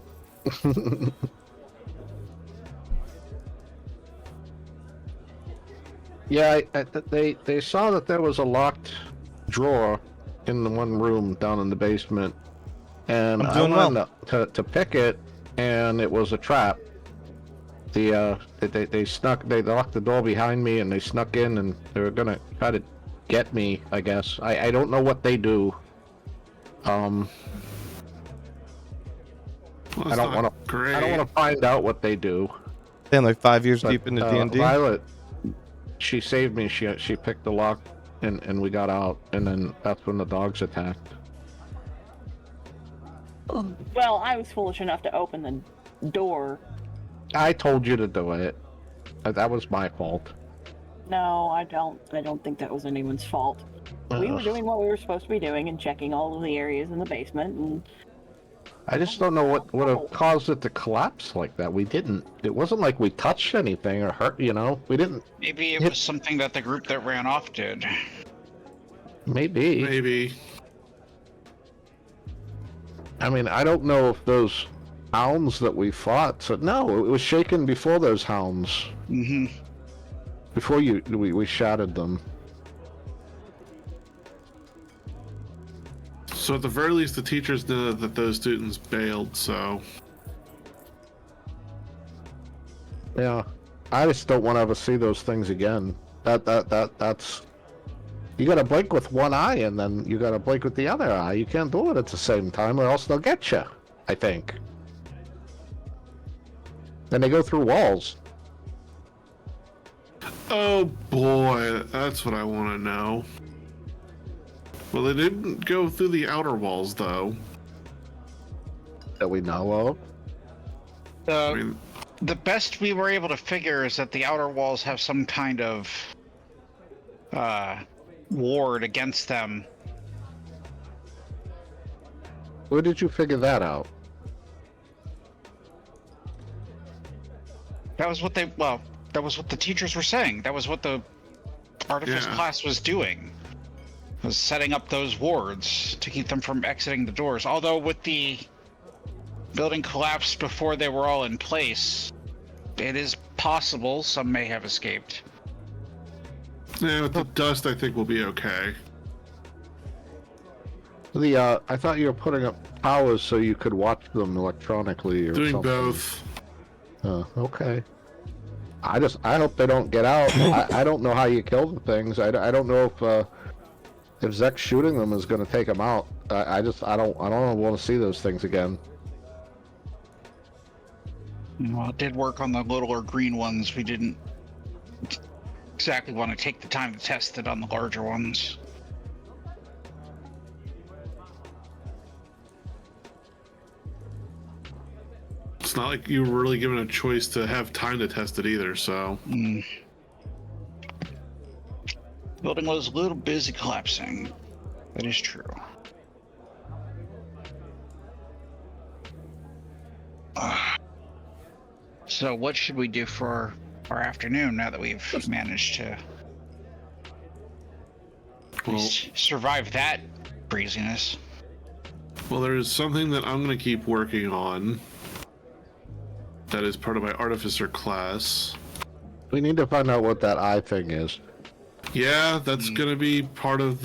Yeah, they saw that there was a locked drawer in the one room down in the basement, and I'm I doing wanted to pick it, and it was a trap. They locked the door behind me, and they snuck in, and they were gonna try to get me. I guess I don't know what they do. Well, I don't want to find out what they do. Damn, like 5 years But, deep into D&D. Violet, she saved me. She picked the lock, and we got out. And then that's when the dogs attacked. Well, I was foolish enough to open the door. I told you to do it. That was my fault. No, I don't think that was anyone's fault. We were doing what we were supposed to be doing and checking all of the areas in the basement, and I just don't know what would have caused it to collapse like that. We didn't. It wasn't like we touched anything or hurt. We didn't. Maybe it was something that the group that ran off did. Maybe. Maybe. I mean, I don't know if those hounds that we fought. So no, it was shaken before those hounds. Mm-hmm. Before we shattered them. So at the very least, the teachers know that those students bailed. So Yeah, I just don't want to ever see those things again. That's. You gotta blink with one eye, and then you gotta blink with the other eye. You can't do it at the same time, or else they'll get you. I think. Then they go through walls. oh boy, that's what I want to know. Well, they didn't go through the outer walls, though. That we know of. I mean, The best we were able to figure is that the outer walls have some kind of ward against them. Where did you figure that out? That was what that was what the teachers were saying. That was what the artifice Yeah. class was doing. Was setting up those wards to keep them from exiting the doors. Although with the building collapsed before they were all in place, it is possible some may have escaped. yeah, with the dust, I think we'll be okay. I thought you were putting up towers so you could watch them electronically or Doing something. both. Okay. I hope they don't get out. I don't know how you kill the things. I don't know if Zek's shooting them is going to take them out. I don't want to see those things again. Well, it did work on the littler green ones. We didn't exactly want to take the time to test it on the larger ones. It's not like you were really given a choice to have time to test it either, so. Building was a little busy collapsing. That is true. So what should we do for our afternoon now that we've managed to survive that craziness? Well, there's something that I'm going to keep working on that is part of my artificer class. We need to find out what that eye thing is. Yeah, that's going to be part of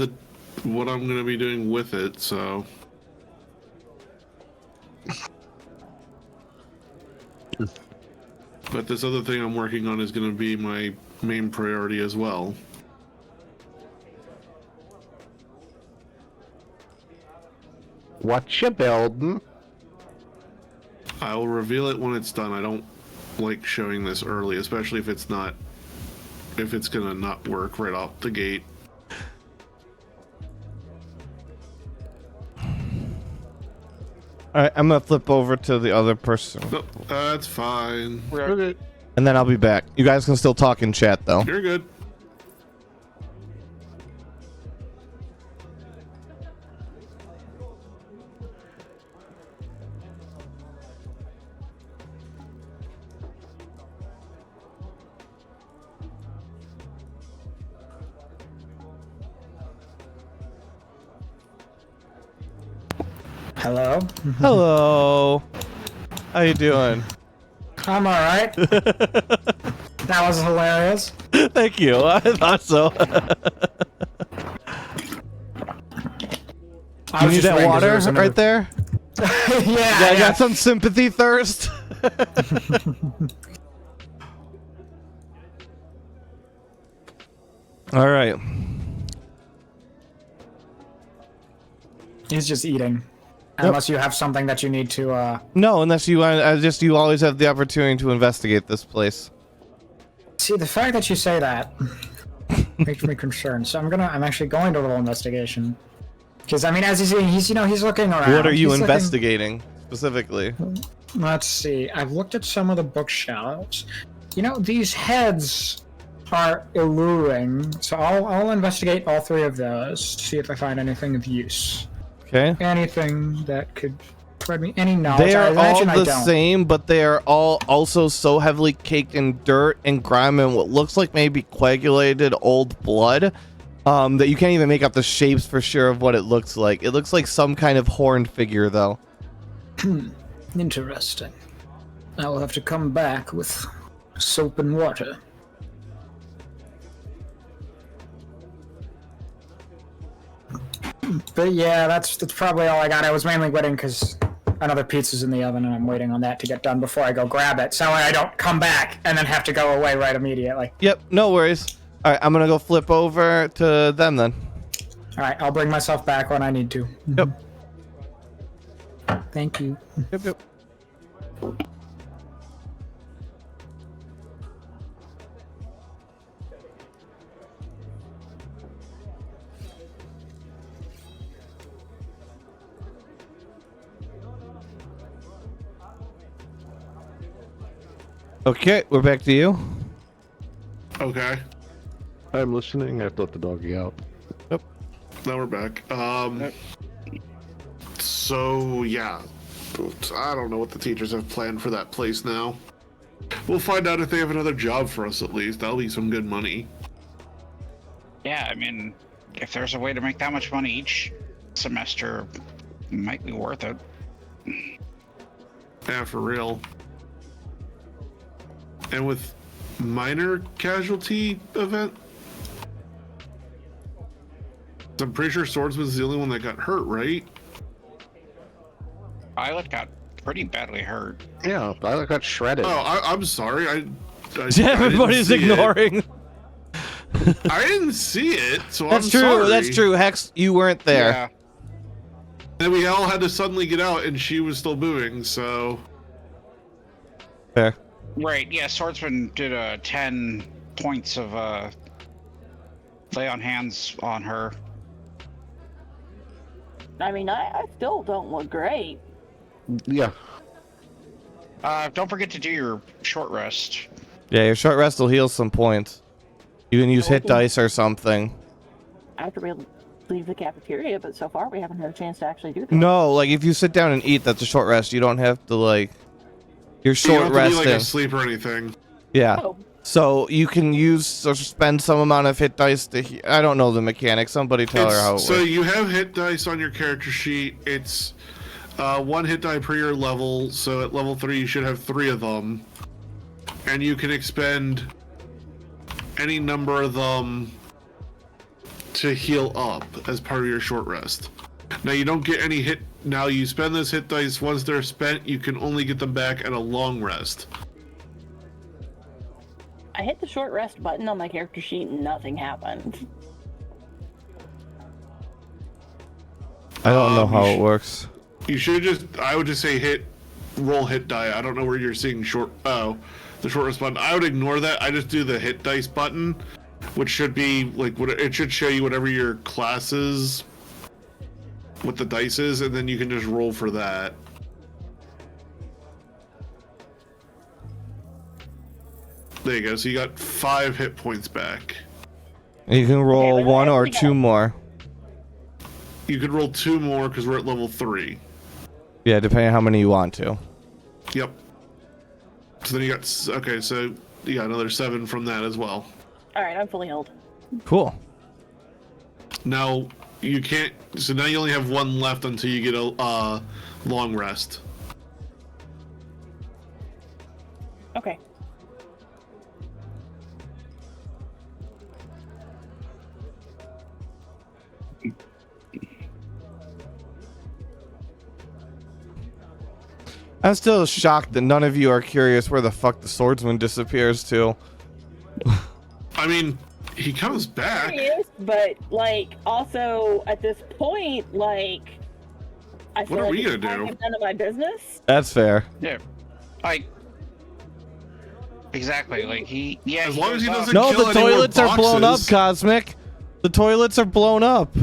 what I'm going to be doing with it, so. But this other thing I'm working on is going to be my main priority as well. What you building? I'll reveal it when it's done. I don't like showing this early, especially if it's gonna not work right off the gate. Alright, I'm gonna flip over to the other person. No, that's fine. Okay. And then I'll be back. You guys can still talk in chat though. You're good. Hello. Hello. How you doing? I'm all right. That was hilarious. Thank you. I thought so. You need that water right there? Yeah, I got some sympathy thirst. All right. He's just eating. Unless you have something that you need to, No, unless you you always have the opportunity to investigate this place. See, the fact that you say that makes me concerned. So I'm actually going to roll investigation. Because, I mean, as he's eating, he's looking around. What are you He's investigating specifically? Let's see. I've looked at some of the bookshelves. These heads are alluring. So I'll investigate all three of those to see if I find anything of use. Okay. Anything that could provide me any knowledge. They are I all imagine the same, but they are all also so heavily caked in dirt and grime and what looks like maybe coagulated old blood that you can't even make out the shapes for sure of what it looks like. It looks like some kind of horned figure, though. Interesting. I will have to come back with soap and water. But yeah, that's probably all I got. I was mainly waiting because another pizza's in the oven and I'm waiting on that to get done before I go grab it, so I don't come back and then have to go away right immediately. Yep, no worries. All right, I'm gonna go flip over to them then. All right, I'll bring myself back when I need to. Yep. Thank you. Yep. Okay, we're back to you. Okay. I'm listening. I have to let the doggy out. Yep. Now we're back. So yeah, I don't know what the teachers have planned for that place now. We'll find out if they have another job for us at least. That'll be some good money. Yeah, I mean, if there's a way to make that much money each semester, it might be worth it. Yeah, for real. And with minor casualty event, I'm pretty sure Swordsman's the only one that got hurt, right? Violet got pretty badly hurt. Yeah, I got shredded. Oh, I'm sorry. Everybody's ignoring. I didn't see it, so That's I'm true. sorry. That's true. Hex, you weren't there. Yeah. Then we all had to suddenly get out, and she was still moving. So Fair. Right, yeah, Swordsman did 10 points of lay on hands on her. I mean, I still don't look great. Yeah. Don't forget to do your short rest. Yeah, your short rest will heal some points. You can use hit dice or something. After we leave the cafeteria, but so far we haven't had a chance to actually do that. No, like if you sit down and eat, that's a short rest. You don't have to like. You're you short don't have to be resting. like asleep or anything. Yeah. Oh. So you can use or spend some amount of hit dice to. I don't know the mechanics. Somebody tell her how it So works. you have hit dice on your character sheet. It's 1 hit die per your level. So at level 3, you should have 3 of them, and you can expend any number of them to heal up as part of your short rest. Now you don't get any hit. Now you spend those hit dice. Once they're spent, you can only get them back at a long rest. I hit the short rest button on my character sheet and nothing happened. I don't know how you it works. You should I would just say roll hit die. I don't know where you're seeing the short rest button. I would ignore that. I just do the hit dice button, which should be like it should show you whatever your class is, what the dice is, and then you can just roll for that. There you go. So you got 5 hit points back. You can roll Okay, but 1 I or only 2 got- more. You could roll 2 more because we're at level 3. Yeah, depending on how many you want to. Yep. So then you got so you got another 7 from that as well. Alright, I'm fully healed. Cool. Now you can't. So now you only have 1 left until you get a long rest. Okay. I'm still shocked that none of you are curious where the fuck the swordsman disappears to. I mean, he comes back. Curious, but like also at this point, like I feel What are like we it's gonna do? kind of none of my business. That's fair. Yeah. Like, exactly, like As long as he goes doesn't- up. No, kill the any more toilets are blown up, boxes. Cosmic. The toilets are blown up.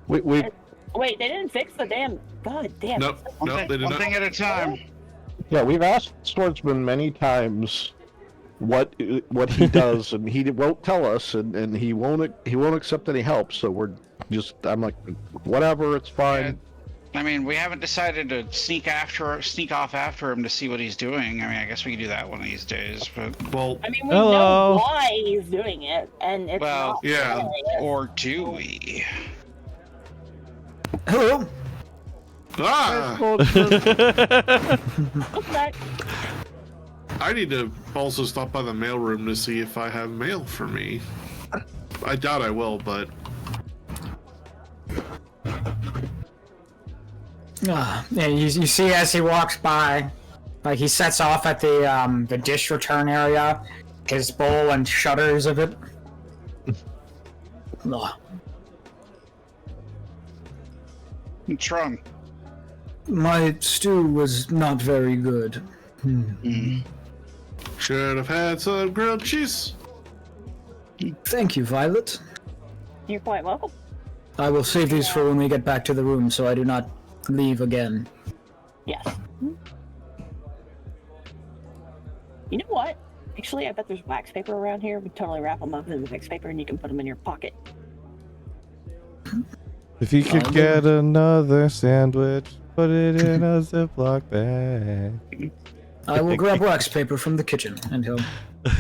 We Wait, they didn't fix the damn. God damn. Nope, nope, they did One not. thing at a time. yeah, we've asked Swordsman many times what he does, and he won't tell us, and he won't accept any help. So I'm like, whatever, it's fine. I mean, we haven't decided to sneak off after him to see what he's doing. I mean, I guess we can do that one of these days, but Well, I mean, we Hello. know why he's doing it, and it's Well, not yeah. hilarious. or do we? Hello. ah, Look back. I need to also stop by the mailroom to see if I have mail for me. I doubt I will, but Yeah, you see as he walks by, like he sets off at the dish return area, his bowl and shudders of it. Ugh. What's wrong? My stew was not very good. should have had some grilled cheese. Thank you, Violet. You're quite welcome. I will save these for when we get back to the room so I do not leave again. Yes. You know what? Actually, I bet there's wax paper around here. We totally wrap them up in wax paper, and you can put them in your pocket. If you could get another sandwich, put it in a Ziploc bag. I will grab wax paper from the kitchen, and he'll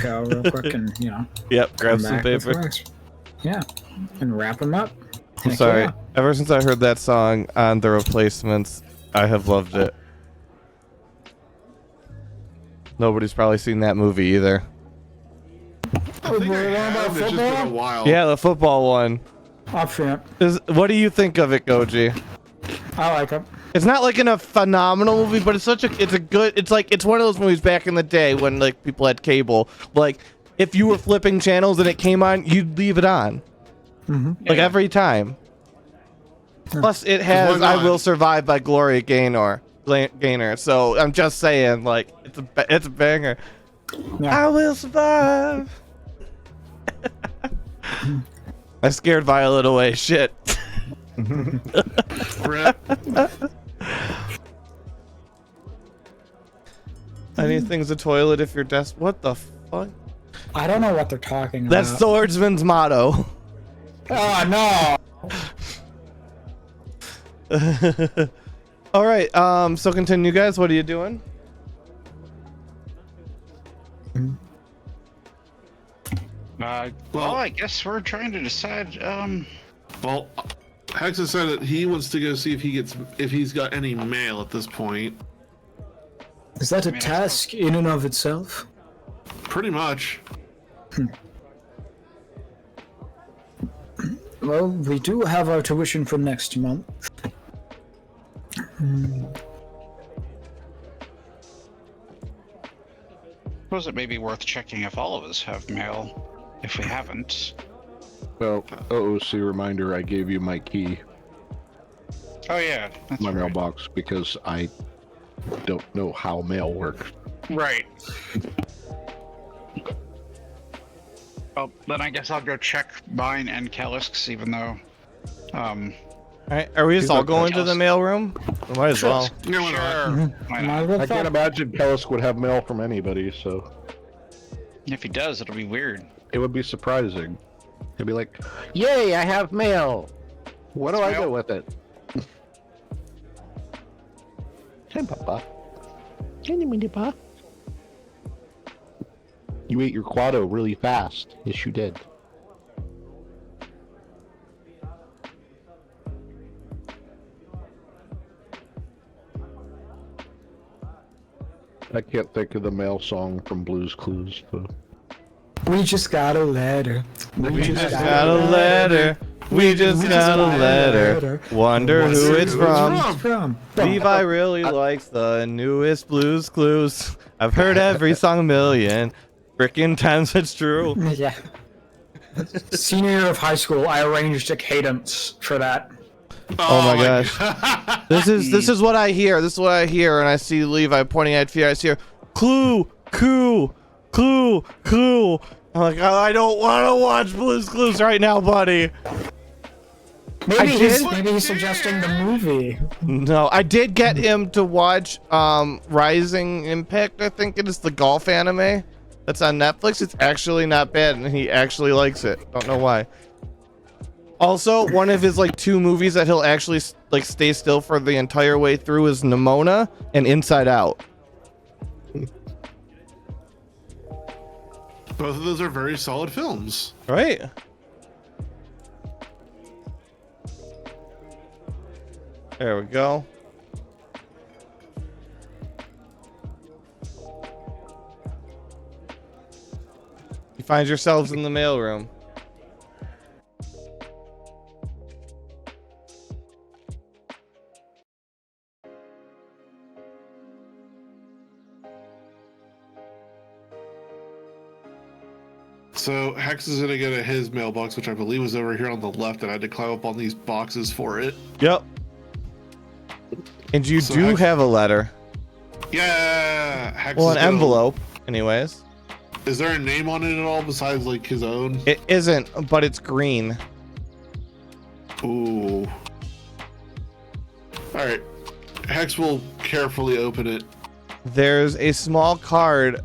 go real quick and, Yep, grab come some back with paper. wax. Yeah, and wrap them up. I'm Heck sorry. yeah. Ever since I heard that song on The Replacements, I have loved it. Nobody's probably seen that movie either. I think I have. It's just been a while. Yeah, the football one. Up front. What do you think of it, Goji? I like it. It's not like in a phenomenal movie, but it's it's one of those movies back in the day when like people had cable. Like if you were flipping channels and it came on, you'd leave it on. Like every time. Plus it has I Will Survive by Gloria Gaynor. So I'm just saying, like, it's a banger. Yeah. I will survive. I scared Violet away. Shit. Rip. Anything's a toilet if you're desperate. What the fuck? I don't know what they're talking That's about. Swordsman's motto. Oh no! All right. So continue, guys. What are you doing? Well, I guess we're trying to decide. Well, Hexa said that he wants to go see if he's got any mail at this point. Is that a task in and of itself? Pretty much. Well, we do have our tuition for next month. Suppose it may be worth checking if all of us have mail. If we haven't. Well, OOC reminder, I gave you my key, Oh yeah, that's my right. mailbox, because I don't know how mail works. Right. Well, then I guess I'll go check mine and Kalisk's, even though, All right. Are we just all going to the mailroom? We might as well. Yeah, why not? sure. Why not? I can't imagine Kellis would have mail from anybody, so If he does, it'll be weird. it would be surprising. He'd be like, "Yay, I have mail. What do I Mail? do with it?" Hey, Papa. Can you mean, Papa? You ate your Quado really fast. Yes, you did. I can't think of the mail song from Blue's Clues. So. We just got a letter. We just got a letter. We just got a letter. Wonder who it's from. Levi really likes the newest Blues Clues. I've heard every song a million frickin' times. It's true. Yeah. Senior year of high school, I arranged a cadence for that. Oh my gosh. This is what I hear. This is what I hear, and I see Levi pointing at fear. I see her, clue, clue, clue, clue. I'm like, oh, I don't want to watch Blue's Clues right now, buddy. Maybe he's suggesting the movie. No, I did get him to watch Rising Impact. I think it is the golf anime that's on Netflix. It's actually not bad, and he actually likes it. Don't know why. Also, one of his like 2 movies that he'll actually like stay still for the entire way through is Nimona and Inside Out. Both of those are very solid films. Right? There we go. You find yourselves in the mailroom. So Hex is gonna go to his mailbox, which I believe was over here on the left, and I had to climb up on these boxes for it. Yep. And you So do Hex- have a letter. Yeah, Hex Well, is an gonna- envelope, anyways. Is there a name on it at all besides like his own? It isn't, but it's green. Ooh. All right. Hex will carefully open it. There's a small card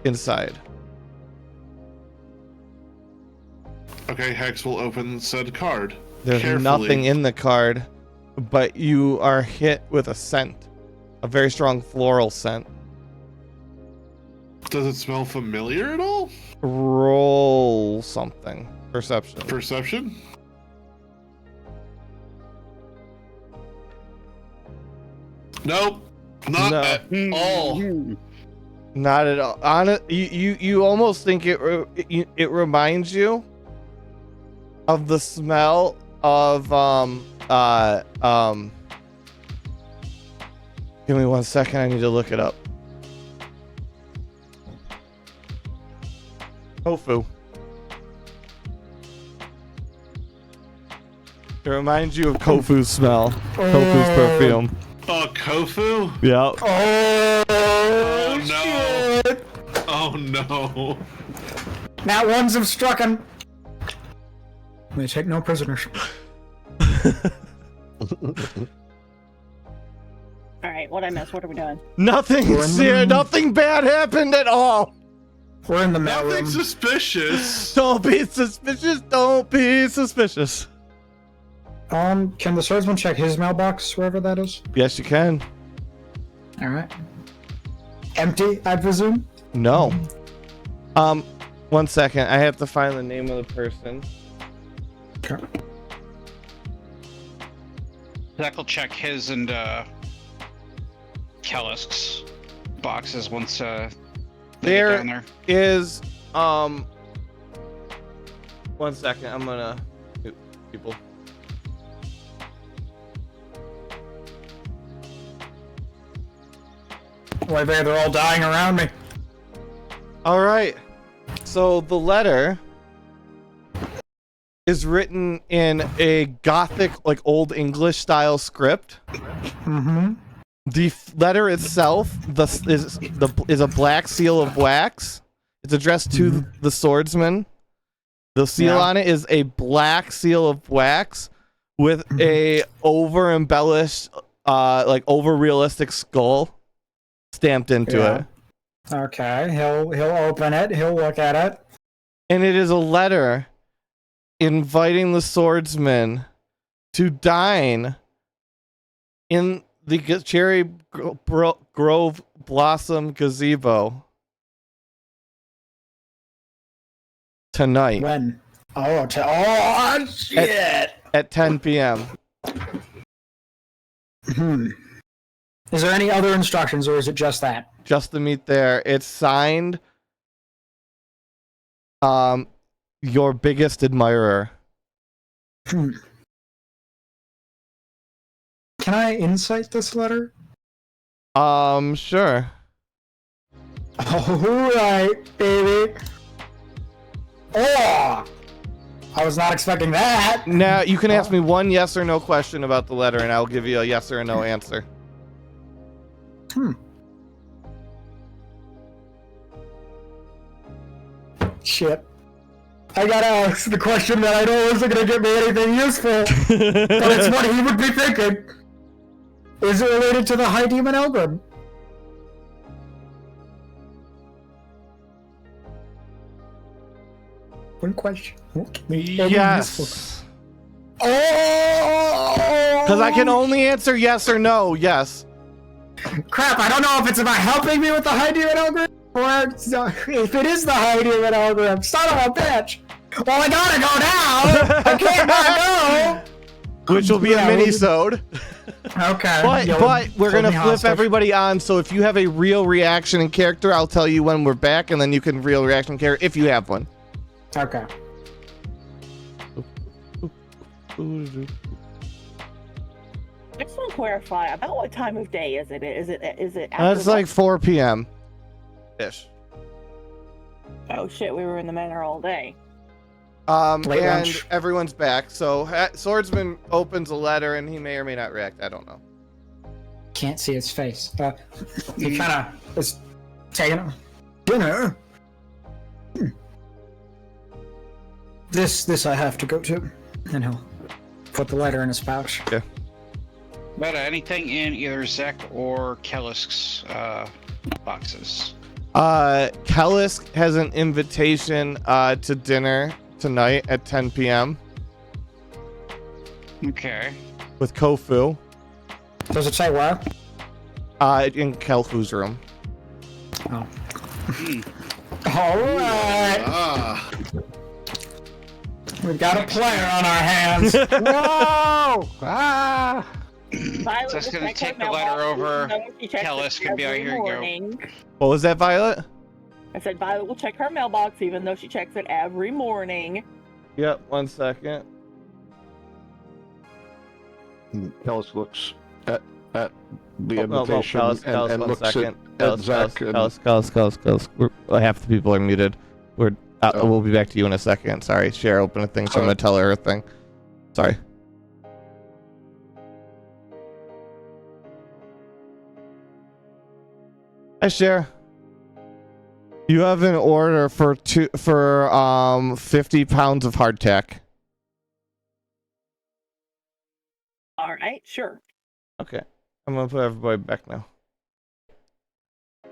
inside. Okay, Hex will open said card. There's carefully. nothing in the card, but you are hit with a scent. A very strong floral scent. Does it smell familiar at all? Roll something. Perception. Perception? Nope. Not No. at all. Not at all. You almost think it reminds you of the smell of Give me 1 second. I need to look it up. Tofu. It reminds you of Kofu's smell. Kofu's perfume. Oh, Kofu? Yeah. Oh no! Shit. Oh no! Now ones have struck him. May take no prisoners. Alright, what I missed? What are we doing? Nothing. Nothing bad happened at all. We're in the mail Nothing room. suspicious. Don't be suspicious. Don't be suspicious. Can the swordsman check his mailbox, wherever that is? Yes, you can. All right. Empty, I presume. No. 1 second. I have to find the name of the person. Okay. Zach will check his and Kellisk's boxes once they get down there. Is 1 second. I'm gonna people. Why, they're all dying around me. All right. So the letter is written in a Gothic, like Old English style script. Mm-hmm. The letter itself is a black seal of wax. It's addressed to the swordsman. The seal on it is a black seal of wax with a over embellished, like over realistic skull stamped into it. Okay, he'll open it. He'll look at it. And it is a letter inviting the swordsman to dine in the Cherry Grove Blossom Gazebo tonight. When? Oh, shit! At 10 p.m. Is there any other instructions, or is it just that? Just to meet there. It's signed, your biggest admirer. Can I insight this letter? Sure. Alright, baby. Oh! I was not expecting that. Now, you can ask me one yes or no question about the letter, and I'll give you a yes or a no answer. Shit. I gotta ask the question that I know isn't gonna get me anything useful. But it's what he would be thinking. Is it related to the High Demon Elgrim? One question. Won't get me any useful. Yes. Oh! Because I can only answer yes or no. Yes. Crap, I don't know if it's about helping me with the High Demon Elgrim, or if it is the High Demon Elgrim. Son of a bitch! Well, I gotta go now! I can't not go! Which will be a mini-sode. Okay. But we're gonna flip everybody on, so if you have a real reaction in character, I'll tell you when we're back, and then you can real reaction in character if you have one. Okay. I just want to clarify about what time of day is it? Is it after It's like 4 p.m. ish. Oh shit, we were in the manor all day. Late And lunch. everyone's back. So Swordsman opens a letter, and he may or may not react. I don't know. Can't see his face. He kind of is taking dinner. This I have to go to, and he'll put the letter in his pouch. Okay. But anything in either Zek or Kellisk's boxes? Kellisk has an invitation to dinner tonight at 10 p.m. Okay. with Kofu Does it say where? in Kelfu's room. Oh. All right. Ah. We've got a player on our hands. Whoa! Ah! Violet Just will gonna check her take the letter mailbox, over. even though she checks it Kellisk can be like, every "Here you go." morning. What was that, Violet? I said Violet will check her mailbox even though she checks it every morning. Yep, 1 second. Kellis looks at at the Oh, invitation Callus, and one looks second. at Zach. Callus. Half the people are muted. We'll be back to you in a second. Sorry, Cher opened a thing, so I'm gonna tell her a thing. Sorry. Hi, Cher. You have an order for 50 pounds of hardtack. All right, sure. Okay, I'm gonna put everybody back now.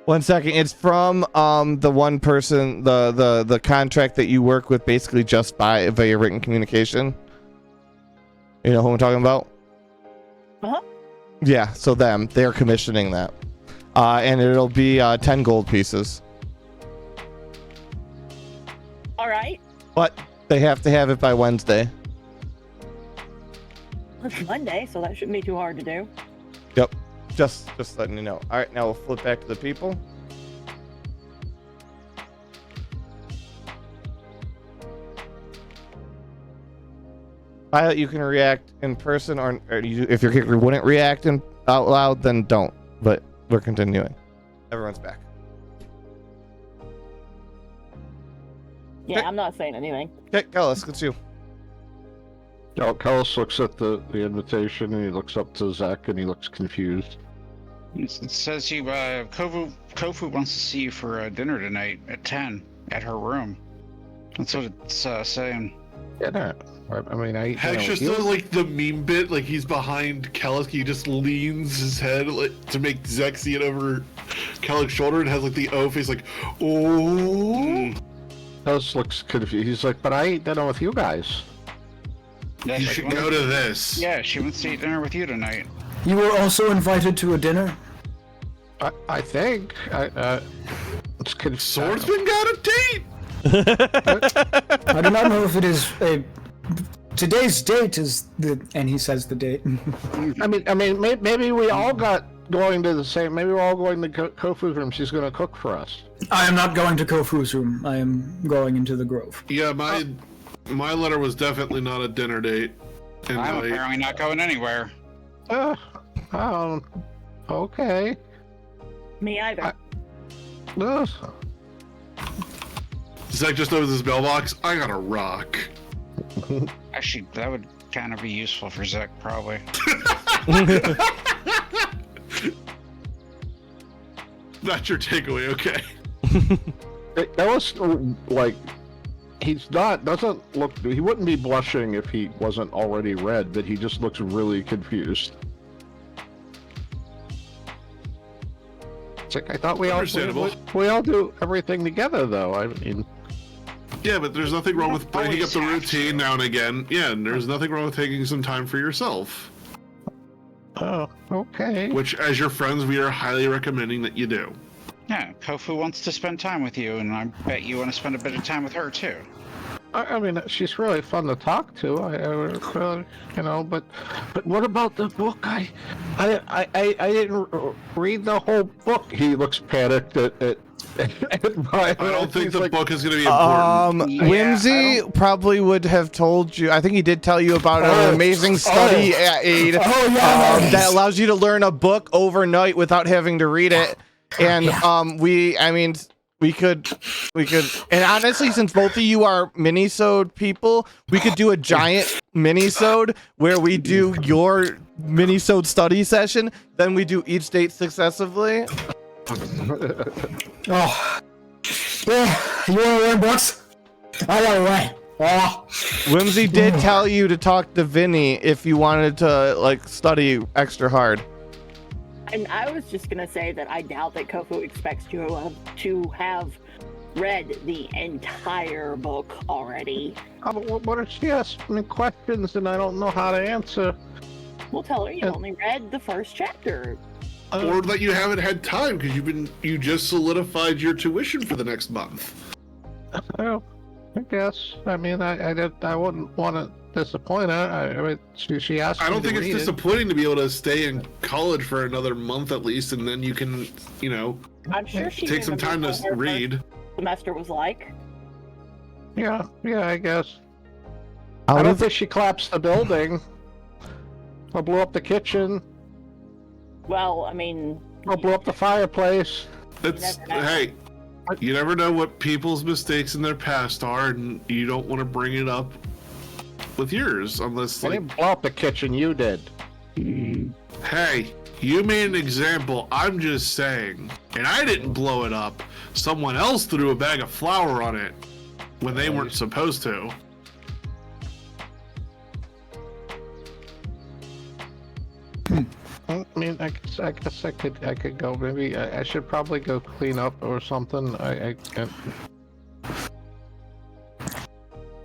1 second. It's from the one person, the contract that you work with, basically just via written communication. You know who I'm talking about? Uh-huh. Yeah, so they're commissioning that, and it'll be 10 gold pieces. All right. But they have to have it by Wednesday. It's Monday, so that shouldn't be too hard to do. Yep. Just letting you know. All right, now we'll flip back to the people. Pilot, you can react in person, or if your character wouldn't react out loud, then don't. But we're continuing. Everyone's back. Yeah, Okay. I'm not saying anything. Okay, Callus, it's you. Callus looks at the invitation and he looks up to Zach and he looks confused. It says you, Kofu wants to see you for dinner tonight at 10 at her room. That's what it's saying. Dinner? I mean, Hex just does like the meme bit, like he's behind Kellic, he just leans his head like, to make Zach see it over Kellic's shoulder and has like the O face, like, oh. Callus looks confused. He's like, but I ate dinner with you guys. Yeah, You she should wants- go to this. Yeah, she wants to eat dinner with you tonight. You were also invited to a dinner? I think. It's confused. Swordsman got a date! I do not know if it is a... Today's date is the... And he says the date. I mean, maybe we all got going to the same. Maybe we're all going to Kofu's room. She's going to cook for us. I am not going to Kofu's room. I am going into the grove. Yeah, my letter was definitely not a dinner date. And I'm apparently not going anywhere. Okay. Me either. Zach just opens his mailbox. I got a rock. Actually, that would kind of be useful for Zach, probably. That's your takeaway, okay. That was like, he wouldn't be blushing if he wasn't already red, but he just looks really confused. It's like, I thought we all do everything together, though. I mean, Yeah, but there's nothing wrong with breaking up the routine now and again. Yeah, and there's nothing wrong with taking some time for yourself. oh, okay. Which, as your friends, we are highly recommending that you do. Yeah, Kofu wants to spend time with you, and I bet you want to spend a bit of time with her, too. I mean, she's really fun to talk to. But what about the book? I didn't read the whole book. He looks panicked at I don't think the book is going to be important. Whimsy probably would have told you. I think he did tell you about an amazing study aid that allows you to learn a book overnight without having to read it. And we could, and honestly, since both of you are minisode people, we could do a giant minisode where we do your minisode study session, then we do each date successively. Oh. Yeah, you want to learn books? I gotta write. Oh. Whimsy did tell you to talk to Vinny if you wanted to like study extra hard. And I was just gonna say that I doubt that Kofu expects you to have read the entire book already. What if she asks me questions and I don't know how to answer? We'll tell her you only read the first chapter. Or that you haven't had time because you just solidified your tuition for the next month. Well, I guess. I mean, I wouldn't want to disappoint her. I mean, she asked me I don't think to it's read it. disappointing to be able to stay in college for another month at least, and then you can, I'm sure she take some time to remembers what her read. first semester was like. Yeah, I guess. Out I don't of think she collapsed the building or blew up the kitchen. Well, I mean, I'll blow up the fireplace. It's Never know. hey, you never know what people's mistakes in their past are, and you don't want to bring it up with yours unless I like, didn't blow up the kitchen, you did. hey, you made an example. I'm just saying, and I didn't blow it up. Someone else threw a bag of flour on it when they weren't supposed to. I mean, I guess I could go. Maybe I should probably go clean up or something.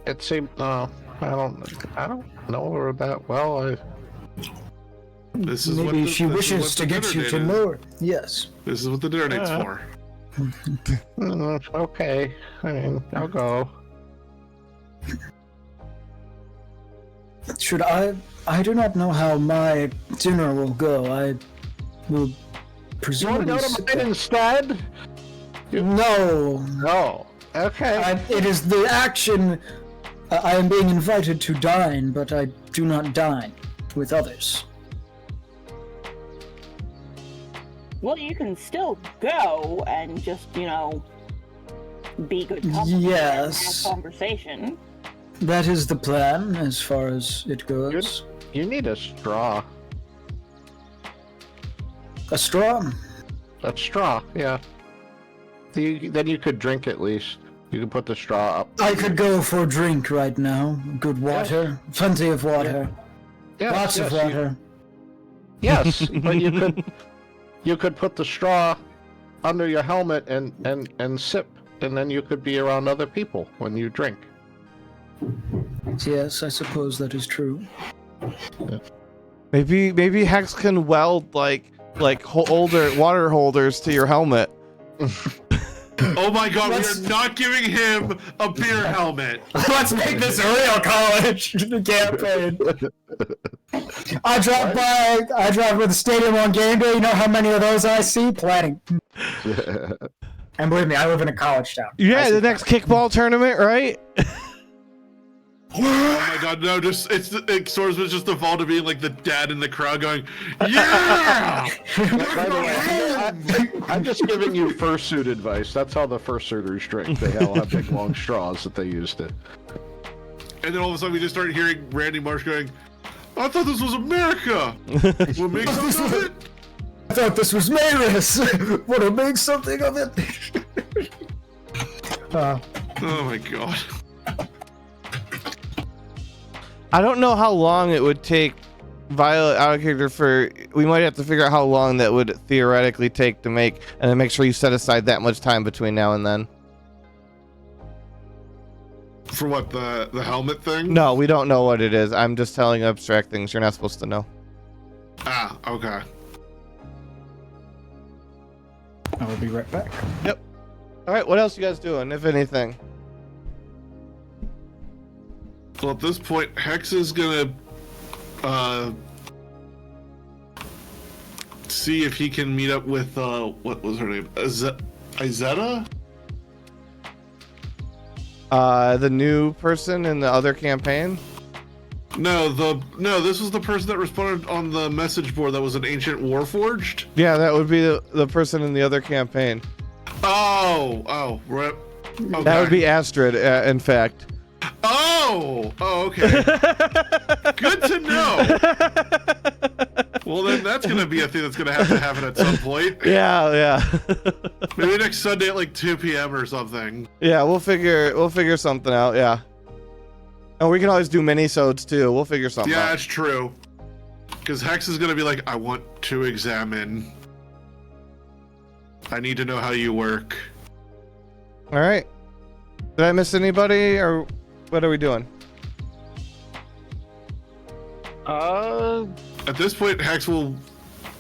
It seemed I don't know her that well. This is Maybe what she this is wishes what to the get dinner you date to is. know her. Yes. This is what the dinner date's for. Okay, I mean, I'll go. Should I do not know how my dinner will go. I will You want to presumably go to sit mine there. instead? No. No. Okay. It is the action. I am being invited to dine, but I do not dine with others. well, you can still go and just, be good company Yes. and have conversation. That is the plan, as far as it goes. You need a straw. A straw? A straw, yeah. Then you could drink at least. You could put the straw up. I could go for a drink right now. Good water. Plenty of water. Yes, Lots of yes, water. Yes, but you could put the straw under your helmet and sip, and then you could be around other people when you drink. Yes, I suppose that is true. Maybe Hex can weld like older water holders to your helmet. Oh my god, we are not giving him a beer helmet. Let's make this a real college campaign. I drive by the stadium on game day. You know how many of those I see? Planning. And believe me, I live in a college town. Yeah, the next kickball tournament, right? Oh my god, no, Swordsman's just evolved to being like the dad in the crowd going, yeah! By the way, I'm just giving you fursuit advice. That's how the fursuiters drink. They all have big long straws that they use to. And then all of a sudden we just start hearing Randy Marsh going, I thought this was America! What makes sense of it? I thought this was Maris. Want to make something of it? Oh my god. I don't know how long it would take Violet out of character for. We might have to figure out how long that would theoretically take to make, and then make sure you set aside that much time between now and then. For what, the helmet thing? No, we don't know what it is. I'm just telling abstract things you're not supposed to know. Ah, okay. I will be right back. Yep. All right. What else you guys doing, if anything? Well, at this point, Hex is gonna see if he can meet up with what was her name? Izetta? The new person in the other campaign. No, this was the person that responded on the message board that was an ancient warforged. Yeah, that would be the person in the other campaign. Oh, rip. Okay. That would be Astrid, in fact. Oh, okay. Good to know. Well, then that's gonna be a thing that's gonna have to happen at some point. Yeah. Maybe next Sunday at like 2 p.m. or something. Yeah, we'll figure something out. Yeah. And we can always do mini-sodes too. We'll figure something Yeah, out. that's true. Because Hex is gonna be like, I want to examine. I need to know how you work. All right. Did I miss anybody, or what are we doing? At this point, Hex will.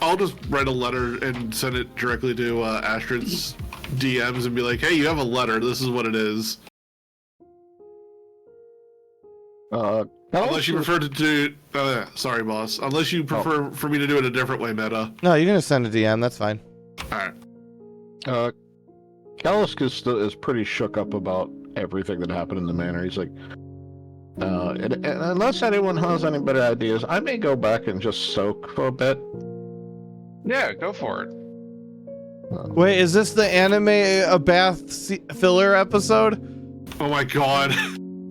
I'll just write a letter and send it directly to Astrid's DMs and be like, hey, you have a letter. This is what it is. Unless you prefer to do. Sorry, boss. Unless you prefer for me to do it a different way, Meta. No, you're gonna send a DM. That's fine. Alright. Kalisk is pretty shook up about everything that happened in the manor. He's like, and unless anyone has any better ideas, I may go back and just soak for a bit. Yeah, go for it. Wait, is this the anime filler episode? Oh my god.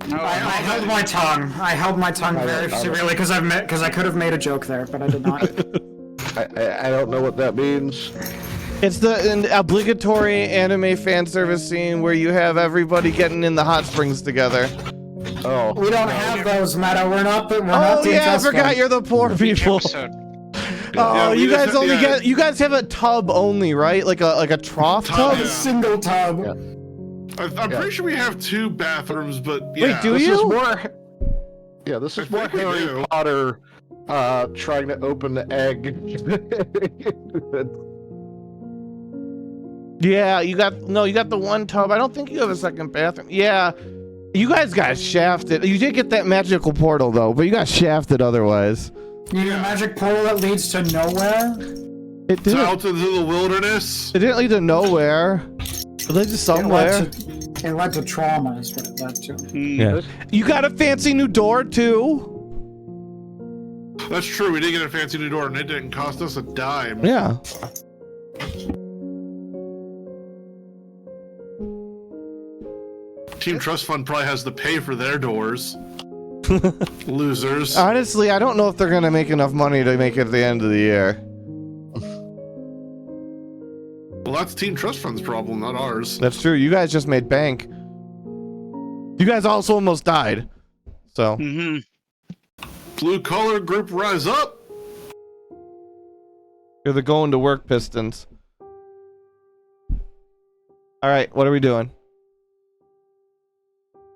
No, I held my tongue. I held my tongue very severely because I could have made a joke there, but I did not. I don't know what that means. It's an obligatory anime fan service scene where you have everybody getting in the hot springs together. Oh. We don't have those, Meta. We're not Oh Team yeah, I Trust forgot Fund. you're the poor people. episode. Oh, Yeah, we you just guys have- only yeah. get. You guys have a tub only, right? Like a trough Tub, tub. yeah. A single tub. Yeah. I'm pretty sure we have 2 bathrooms, but yeah. Wait, do This you? is more. Yeah, this is I more think we Harry do. Potter trying to open the egg. Yeah, you got the one tub. I don't think you have a second bathroom. Yeah, you guys got shafted. You did get that magical portal though, but you got shafted otherwise. You need a magic portal that leads to nowhere. It didn't. Out into the wilderness. It didn't lead to nowhere. It led to somewhere. It led to trauma, is what it led to. Yeah. You got a fancy new door too. That's true. We did get a fancy new door, and it didn't cost us a dime. Yeah. Team Trust Fund probably has to pay for their doors. Losers. Honestly, I don't know if they're gonna make enough money to make it at the end of the year. Well, that's Team Trust Fund's problem, not ours. That's true. You guys just made bank. You guys also almost died. So. Mm-hmm. Blue collar group, rise up. You're the going to work Pistons. All right, what are we doing?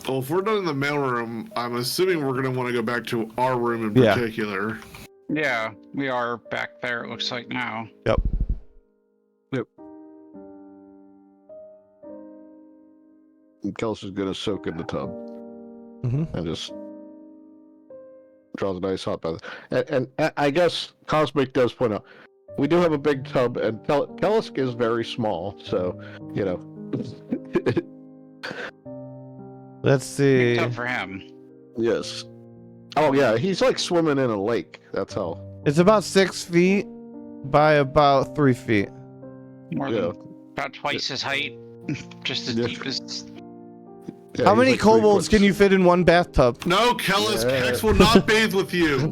Well, if we're done in the mailroom, I'm assuming we're going to want to go back to our room in Yeah. particular. Yeah, we are back there, it looks like now. Yep. Kelsey's gonna soak in the tub Mhm. and just draws a nice hot bath. And I guess Cosmic does point out we do have a big tub, and Kellisk is very small, so you know. Let's see. Tough for him. Yes. Oh yeah, he's like swimming in a lake. That's how. It's about 6 feet by about 3 feet. More Yeah. than about twice his height. Just as Yeah. deep as. Yeah, How he's many like 3 kobolds foot. can you fit in one bathtub? No, Kellis, Yeah. Hex will not bathe with you.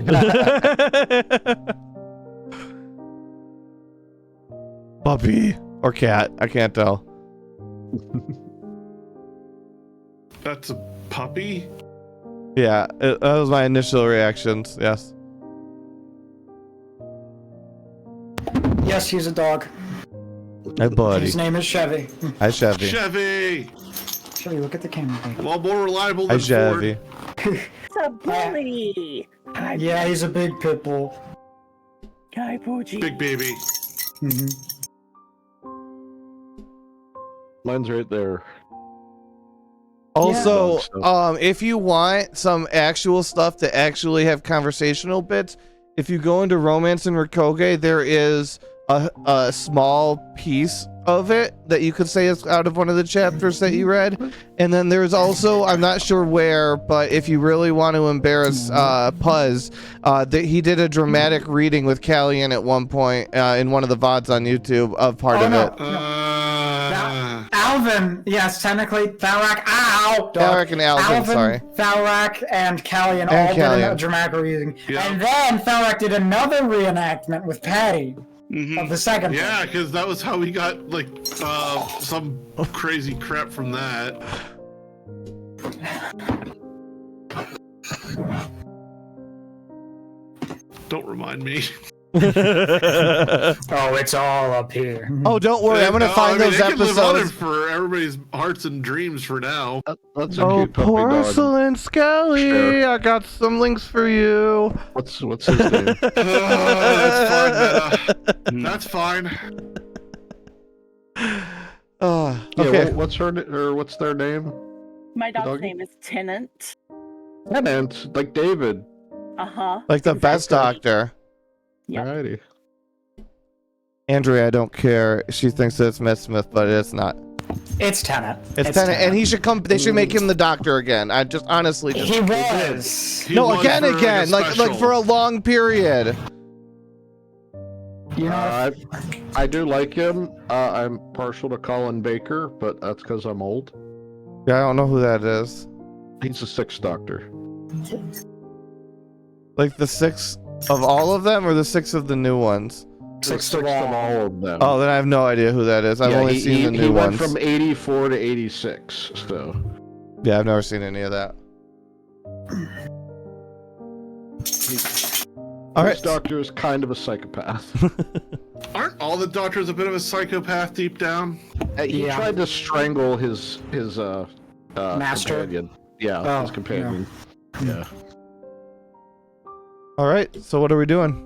Puppy or cat? I can't tell. That's a puppy? Yeah, that was my initial reactions. Yes. Yes, he's a dog. Hi, buddy. His name is Chevy. Hi, Chevy. Chevy! Chevy, look at the camera. A lot more reliable Hi, than Chevy. Ford. It's a bully. Yeah, he's a big pit bull. Guy Poochie. Big baby. Mm-hmm. Mine's right there. Also, Yeah. if you want some actual stuff to actually have conversational bits, if you go into Romance and Rikoge, there is a small piece of it that you could say is out of one of the chapters that you read. And then there's also, I'm not sure where, but if you really want to embarrass Puzz, he did a dramatic reading with Callian at one point in one of the VODs on YouTube of part of it. Alvin, yes, technically, Thalrak, Thalrak and Alvin, sorry. Thalrak and Callian And all did Callian. a dramatic reading. Yeah. And then Thalrak did another reenactment with Patty of the second Yeah, one. because that was how we got, like, some crazy crap from that. Don't remind me. Oh, it's all up here. Oh, don't worry. I'm going to No, find I mean, those it can live on episodes. it for everybody's hearts and dreams for now. That's a Oh, cute puppy dog. Porcelain Skelly, Sure. I got some links for you. What's his name? That's fine, Meta. That's fine. Oh, Yeah, okay. what's what's their name? My dog's doggy? name is Tennant. Tenant, like David. Uh-huh. Like the best doctor. Yep. Alrighty. Andrea, I don't care. She thinks that it's Miss Smith, but it's not. It's Tenet. It's Tennant, and he should come. They should make him the doctor again. I just honestly just. He was. He No, was again, for, like special. for a long period. You know, I do like him. I'm partial to Colin Baker, but that's because I'm old. Yeah, I don't know who that is. He's the Sixth Doctor. Like the 6 of all of them, or the 6 of the new ones? Sixth Sixth of of all. all of them. Oh, then I have no idea who that is. I've Yeah, only seen the new he went ones. from 84 to 86, so... Yeah, I've never seen any of that. All right. This doctor is kind of a psychopath. Aren't all the doctors a bit of a psychopath deep down? He Yeah. tried to strangle his Master? companion. Yeah, Oh, his companion. Yeah. All right. So what are we doing?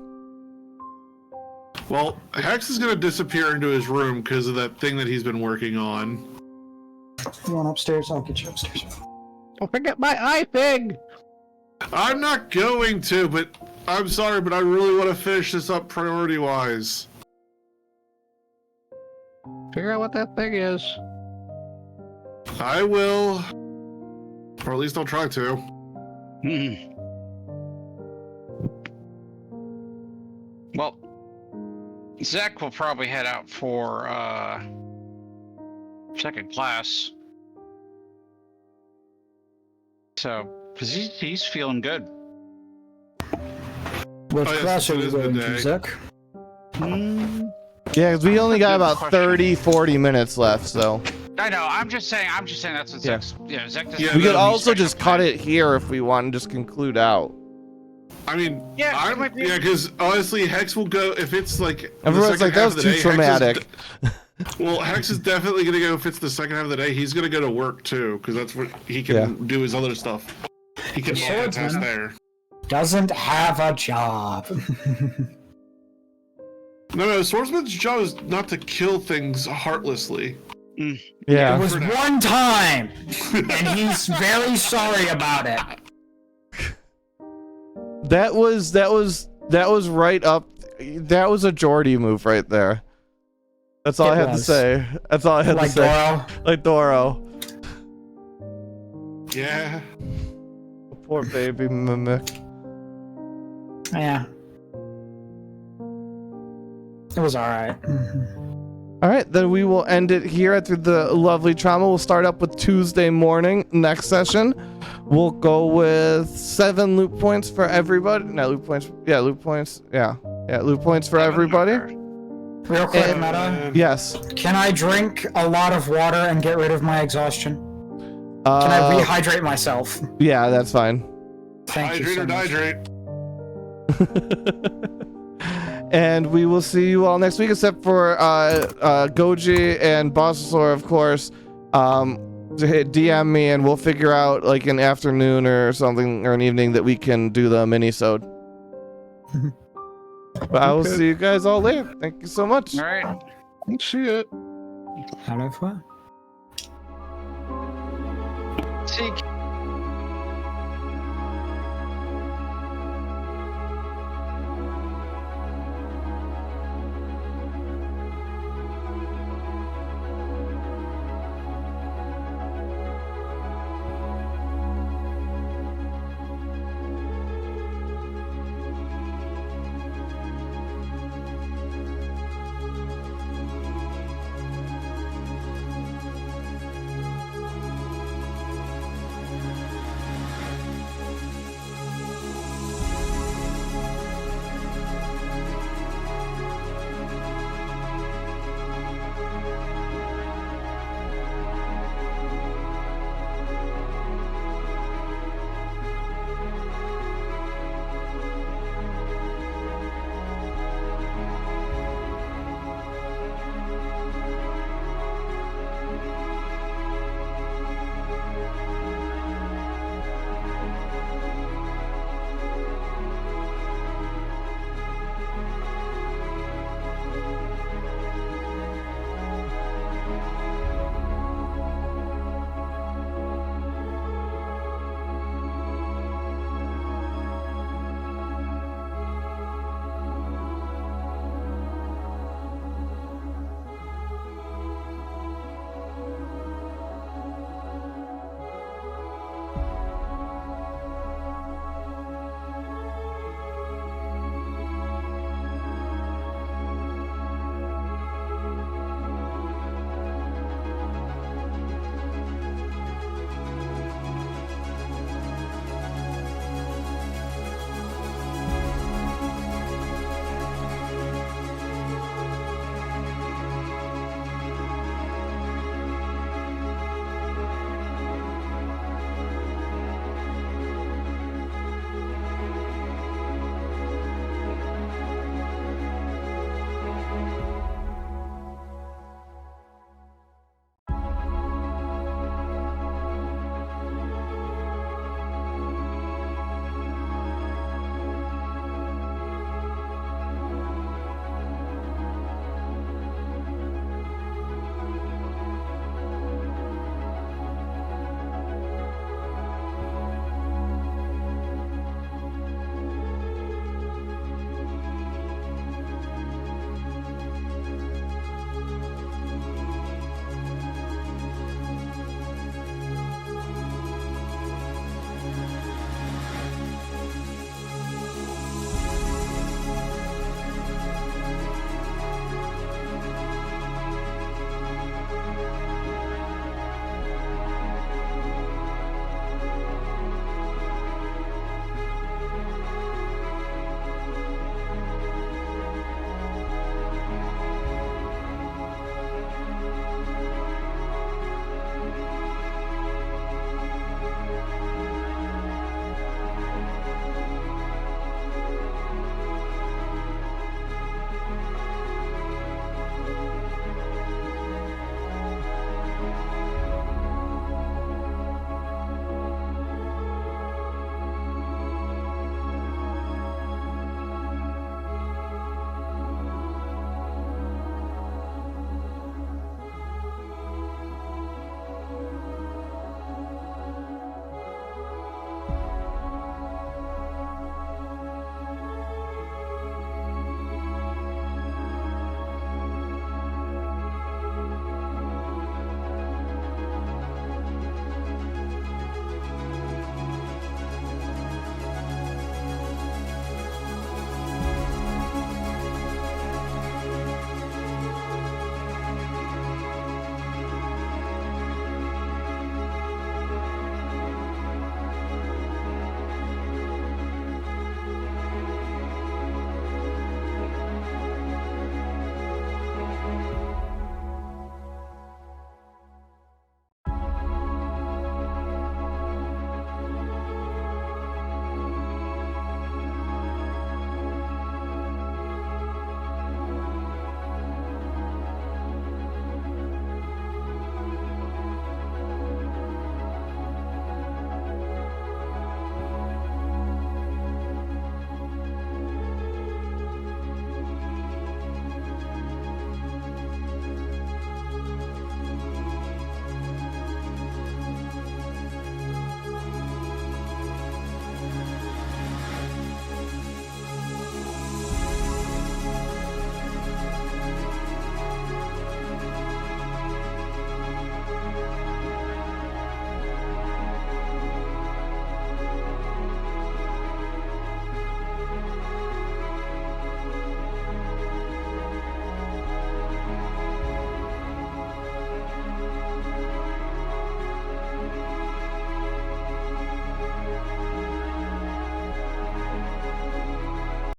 Well, Hex is gonna disappear into his room because of that thing that he's been working on. You want upstairs? I'll get you upstairs. Don't forget my eye thing! I'm not going to, but I'm sorry, but I really want to finish this up priority-wise. Figure out what that thing is. I will, or at least I'll try to. Hmm. Well, Zach will probably head out for second class. So, because he's feeling good. Which Oh, yes, class it are you is going to, midday. Zach? Yeah, because we only got Good about question. 30, 40 minutes left, so I know. I'm just saying that's what Yeah. Zach's. Yeah, Zach doesn't. Yeah, have we could any also special just cut plan. it here if we want and just conclude out. I mean, Yeah, it might be- because honestly, Hex will go if it's like the Everyone's second like, that half was of too the day, traumatic. Well, Hex is definitely gonna go if it's the second half of the day. He's gonna go to work too, because that's what he can Yeah. do his other stuff. He can The multitask swordsman. there. Doesn't have a job. No, Swordsman's job is not to kill things heartlessly. Yeah. It was For now. one time, and he's very sorry about it. That was right up. That was a Geordie move right there. That's all It I had to was. say. That's all I had Like to say. Doro. Like Doro. Yeah. Poor baby mimic. Yeah. It was alright. All right, then we will end it here after the lovely trauma. We'll start up with Tuesday morning next session. We'll go with 7 loot points for everybody. No, loot points. Yeah, loot points. Yeah, loot points for everybody. Real quick, And- Meta. Yes. Can I drink a lot of water and get rid of my exhaustion? Can I rehydrate myself? Yeah, that's fine. Thank you Hydrate so or much. dihydrate. And we will see you all next week, except for Goji and Bossasaur, of course. To hit DM me, and we'll figure out like an afternoon or something, or an evening that we can do the mini-sode. But I will Okay. see you guys all later. Thank you so much. All right. See it. How do I fly? See.